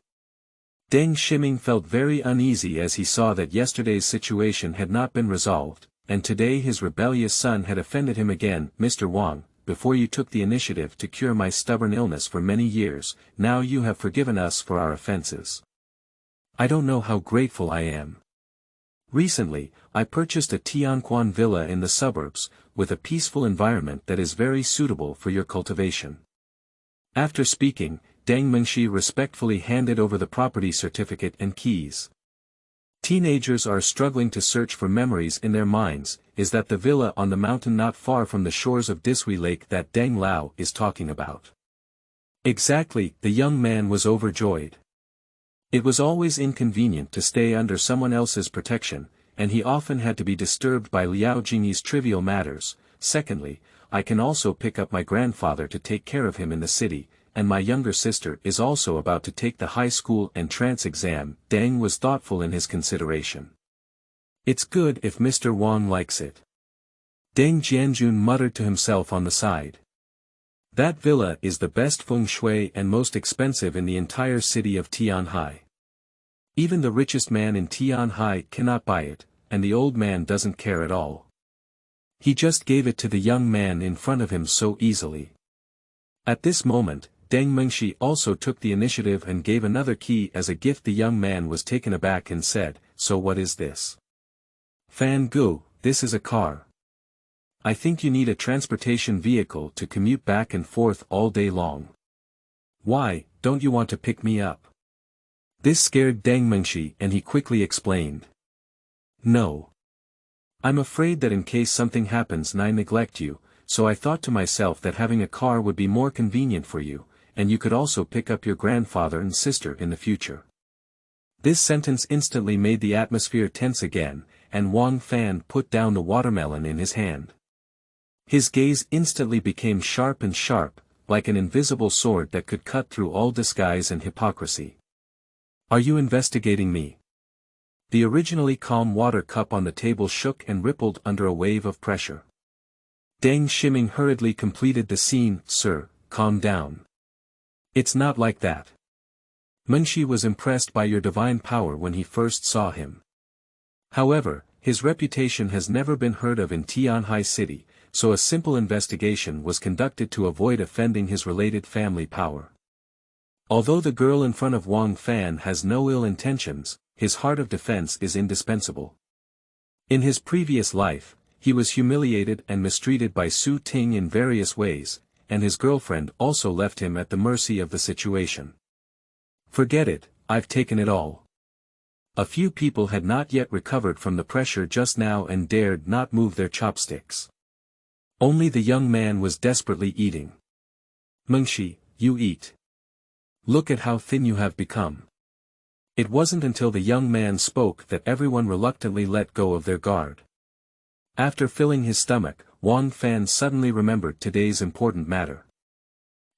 Deng Shiming felt very uneasy as he saw that yesterday's situation had not been resolved, and today his rebellious son had offended him again. "Mr. Wang, before you took the initiative to cure my stubborn illness for many years, now you have forgiven us for our offenses. I don't know how grateful I am. Recently, I purchased a Tianquan villa in the suburbs, with a peaceful environment that is very suitable for your cultivation." After speaking, Deng Mengxi respectfully handed over the property certificate and keys. Teenagers are struggling to search for memories in their minds. Is that the villa on the mountain not far from the shores of Disui Lake that Deng Lao is talking about? Exactly, the young man was overjoyed. It was always inconvenient to stay under someone else's protection, and he often had to be disturbed by Liao Jingyi's trivial matters. Secondly, I can also pick up my grandfather to take care of him in the city, and my younger sister is also about to take the high school entrance exam. Deng was thoughtful in his consideration. It's good if Mr. Wang likes it. Deng Jianjun muttered to himself on the side. That villa is the best feng shui and most expensive in the entire city of Tianhai. Even the richest man in Tianhai cannot buy it, and the old man doesn't care at all. He just gave it to the young man in front of him so easily. At this moment, Deng Mengxi also took the initiative and gave another key as a gift. The young man was taken aback and said, "So what is this?" "Fan Gu, this is a car. I think you need a transportation vehicle to commute back and forth all day long. Why, don't you want to pick me up?" This scared Deng Mengxi and he quickly explained. No. I'm afraid that in case something happens and I neglect you, so I thought to myself that having a car would be more convenient for you, and you could also pick up your grandfather and sister in the future. This sentence instantly made the atmosphere tense again, and Wang Fan put down the watermelon in his hand. His gaze instantly became sharp and sharp, like an invisible sword that could cut through all disguise and hypocrisy. Are you investigating me? The originally calm water cup on the table shook and rippled under a wave of pressure. Deng Shiming hurriedly completed the scene. Sir, calm down. It's not like that. Mengxi was impressed by your divine power when he first saw him. However, his reputation has never been heard of in Tianhai City, so a simple investigation was conducted to avoid offending his related family power. Although the girl in front of Wang Fan has no ill intentions, his heart of defense is indispensable. In his previous life, he was humiliated and mistreated by Su Ting in various ways, and his girlfriend also left him at the mercy of the situation. Forget it, I've taken it all. A few people had not yet recovered from the pressure just now and dared not move their chopsticks. Only the young man was desperately eating. Mengxi, you eat. Look at how thin you have become. It wasn't until the young man spoke that everyone reluctantly let go of their guard. After filling his stomach, Wang Fan suddenly remembered today's important matter.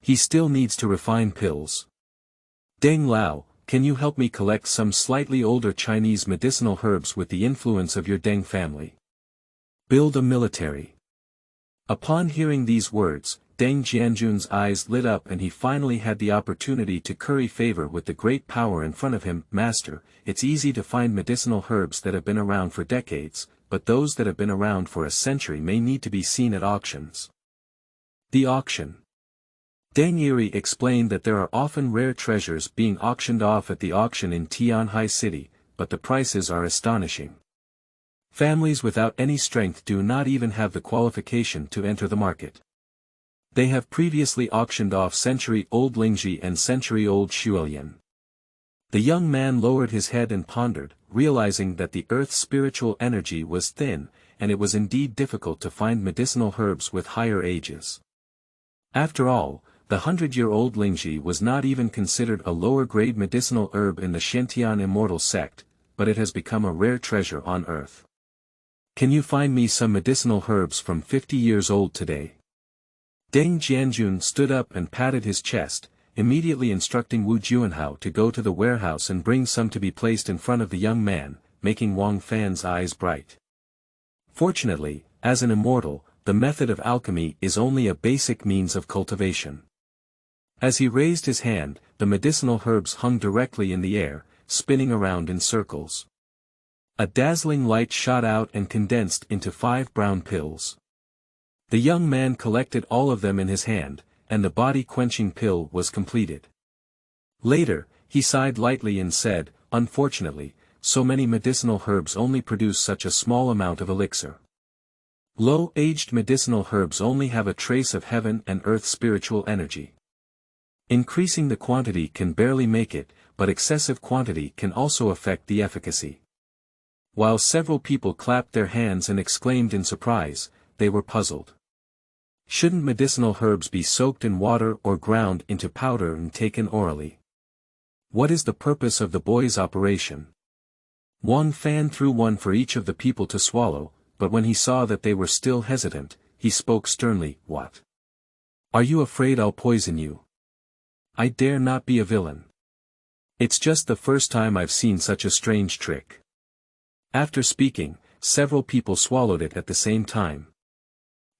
He still needs to refine pills. Deng Lao, can you help me collect some slightly older Chinese medicinal herbs with the influence of your Deng family? Build a military. Upon hearing these words, Deng Jianjun's eyes lit up and he finally had the opportunity to curry favor with the great power in front of him. Master, it's easy to find medicinal herbs that have been around for decades, but those that have been around for a century may need to be seen at auctions. The auction. Deng Yiri explained that there are often rare treasures being auctioned off at the auction in Tianhai City, but the prices are astonishing. Families without any strength do not even have the qualification to enter the market. They have previously auctioned off century-old Lingji and century-old Xuelian. The young man lowered his head and pondered, realizing that the earth's spiritual energy was thin, and it was indeed difficult to find medicinal herbs with higher ages. After all, the 100-year-old Lingji was not even considered a lower-grade medicinal herb in the Shentian immortal sect, but it has become a rare treasure on earth. Can you find me some medicinal herbs from 50 years old today? Deng Jianjun stood up and patted his chest, immediately instructing Wu Junhao to go to the warehouse and bring some to be placed in front of the young man, making Wang Fan's eyes bright. Fortunately, as an immortal, the method of alchemy is only a basic means of cultivation. As he raised his hand, the medicinal herbs hung directly in the air, spinning around in circles. A dazzling light shot out and condensed into 5 brown pills. The young man collected all of them in his hand, and the body-quenching pill was completed. Later, he sighed lightly and said, unfortunately, so many medicinal herbs only produce such a small amount of elixir. Low-aged medicinal herbs only have a trace of heaven and earth spiritual energy. Increasing the quantity can barely make it, but excessive quantity can also affect the efficacy. While several people clapped their hands and exclaimed in surprise, they were puzzled. Shouldn't medicinal herbs be soaked in water or ground into powder and taken orally? What is the purpose of the boy's operation? Wang Fan threw one for each of the people to swallow, but when he saw that they were still hesitant, he spoke sternly, What? Are you afraid I'll poison you? I dare not be a villain. It's just the first time I've seen such a strange trick. After speaking, several people swallowed it at the same time.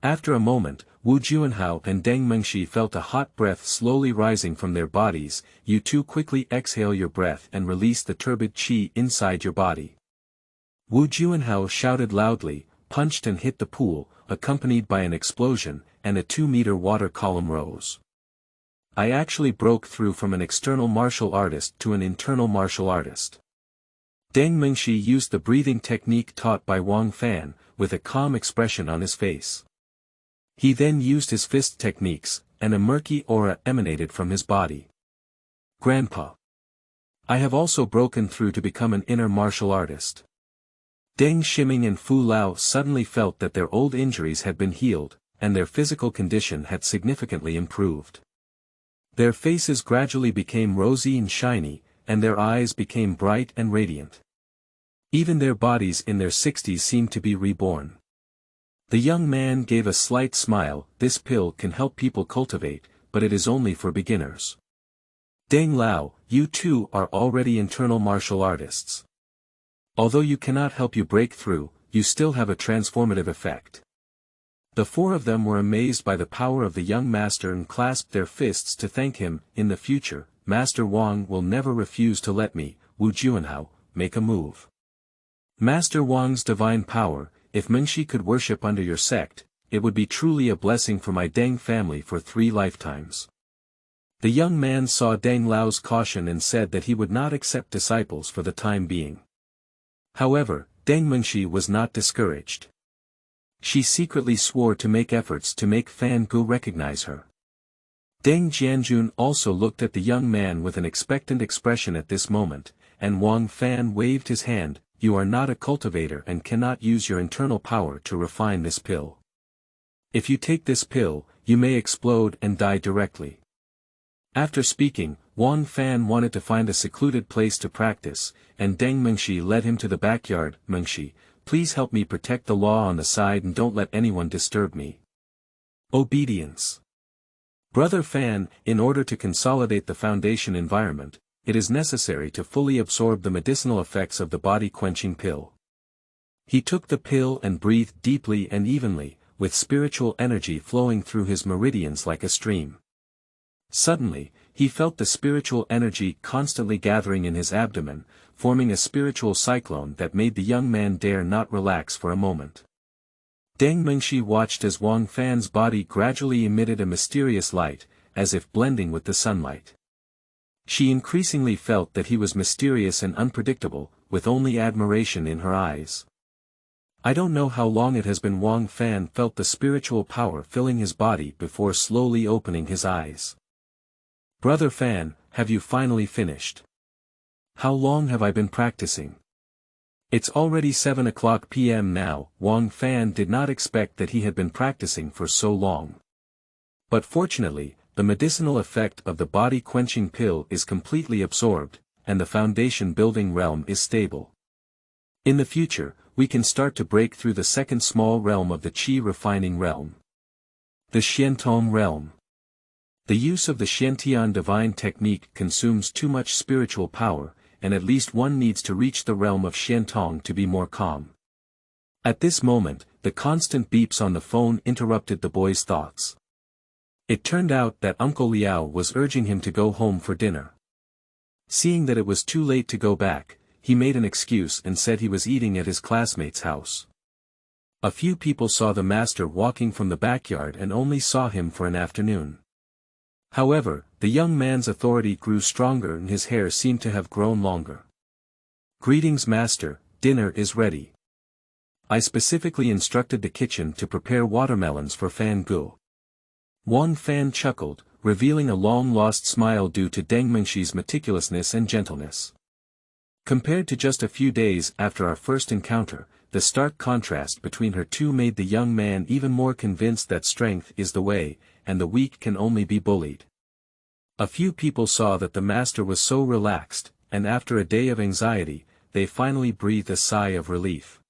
After a moment, Wu Junhao and Deng Mengxi felt a hot breath slowly rising from their bodies. You too quickly exhale your breath and release the turbid qi inside your body. Wu Junhao shouted loudly, punched and hit the pool, accompanied by an explosion, and a 2-meter water column rose. I actually broke through from an external martial artist to an internal martial artist. Deng Mengxi used the breathing technique taught by Wang Fan, with a calm expression on his face. He then used his fist techniques, and a murky aura emanated from his body. Grandpa. I have also broken through to become an inner martial artist. Deng Ximing and Fu Lao suddenly felt that their old injuries had been healed, and their physical condition had significantly improved. Their faces gradually became rosy and shiny, and their eyes became bright and radiant. Even their bodies in their 60s seemed to be reborn. The young man gave a slight smile. This pill can help people cultivate, but it is only for beginners. Deng Lao, you too are already internal martial artists. Although you cannot help you break through, you still have a transformative effect. The four of them were amazed by the power of the young master and clasped their fists to thank him. In the future, Master Wang will never refuse to let me, Wu Junhao, make a move. Master Wang's divine power, if Mengxi could worship under your sect, it would be truly a blessing for my Deng family for 3 lifetimes. The young man saw Deng Lao's caution and said that he would not accept disciples for the time being. However, Deng Mengxi was not discouraged. She secretly swore to make efforts to make Fan Gu recognize her. Deng Jianjun also looked at the young man with an expectant expression at this moment, and Wang Fan waved his hand. You are not a cultivator and cannot use your internal power to refine this pill. If you take this pill, you may explode and die directly. After speaking, Wang Fan wanted to find a secluded place to practice, and Deng Mengxi led him to the backyard. Mengxi, please help me protect the law on the side and don't let anyone disturb me. Obedience. Brother Fan, in order to consolidate the foundation environment, it is necessary to fully absorb the medicinal effects of the body-quenching pill. He took the pill and breathed deeply and evenly, with spiritual energy flowing through his meridians like a stream. Suddenly, he felt the spiritual energy constantly gathering in his abdomen, forming a spiritual cyclone that made the young man dare not relax for a moment. Deng Mengxi watched as Wang Fan's body gradually emitted a mysterious light, as if blending with the sunlight. She increasingly felt that he was mysterious and unpredictable, with only admiration in her eyes. I don't know how long it has been. Wang Fan felt the spiritual power filling his body before slowly opening his eyes. Brother Fan, have you finally finished? How long have I been practicing? It's already 7:00 p.m. now. Wang Fan did not expect that he had been practicing for so long. But fortunately, the medicinal effect of the body-quenching pill is completely absorbed, and the foundation-building realm is stable. In the future, we can start to break through the second small realm of the qi-refining realm. The Xiantong realm. The use of the Xiantian divine technique consumes too much spiritual power, and at least one needs to reach the realm of Xiantong to be more calm. At this moment, the constant beeps on the phone interrupted the boy's thoughts. It turned out that Uncle Liao was urging him to go home for dinner. Seeing that it was too late to go back, he made an excuse and said he was eating at his classmate's house. A few people saw the master walking from the backyard and only saw him for an afternoon. However, the young man's authority grew stronger and his hair seemed to have grown longer. Greetings master, dinner is ready. I specifically instructed the kitchen to prepare watermelons for Fan Gu. Wang Fan chuckled, revealing a long-lost smile due to Deng Mengxi's meticulousness and gentleness. Compared to just a few days after our first encounter, the stark contrast between her two made the young man even more convinced that strength is the way, and the weak can only be bullied. A few people saw that the master was so relaxed, and after a day of anxiety, they finally breathed a sigh of relief.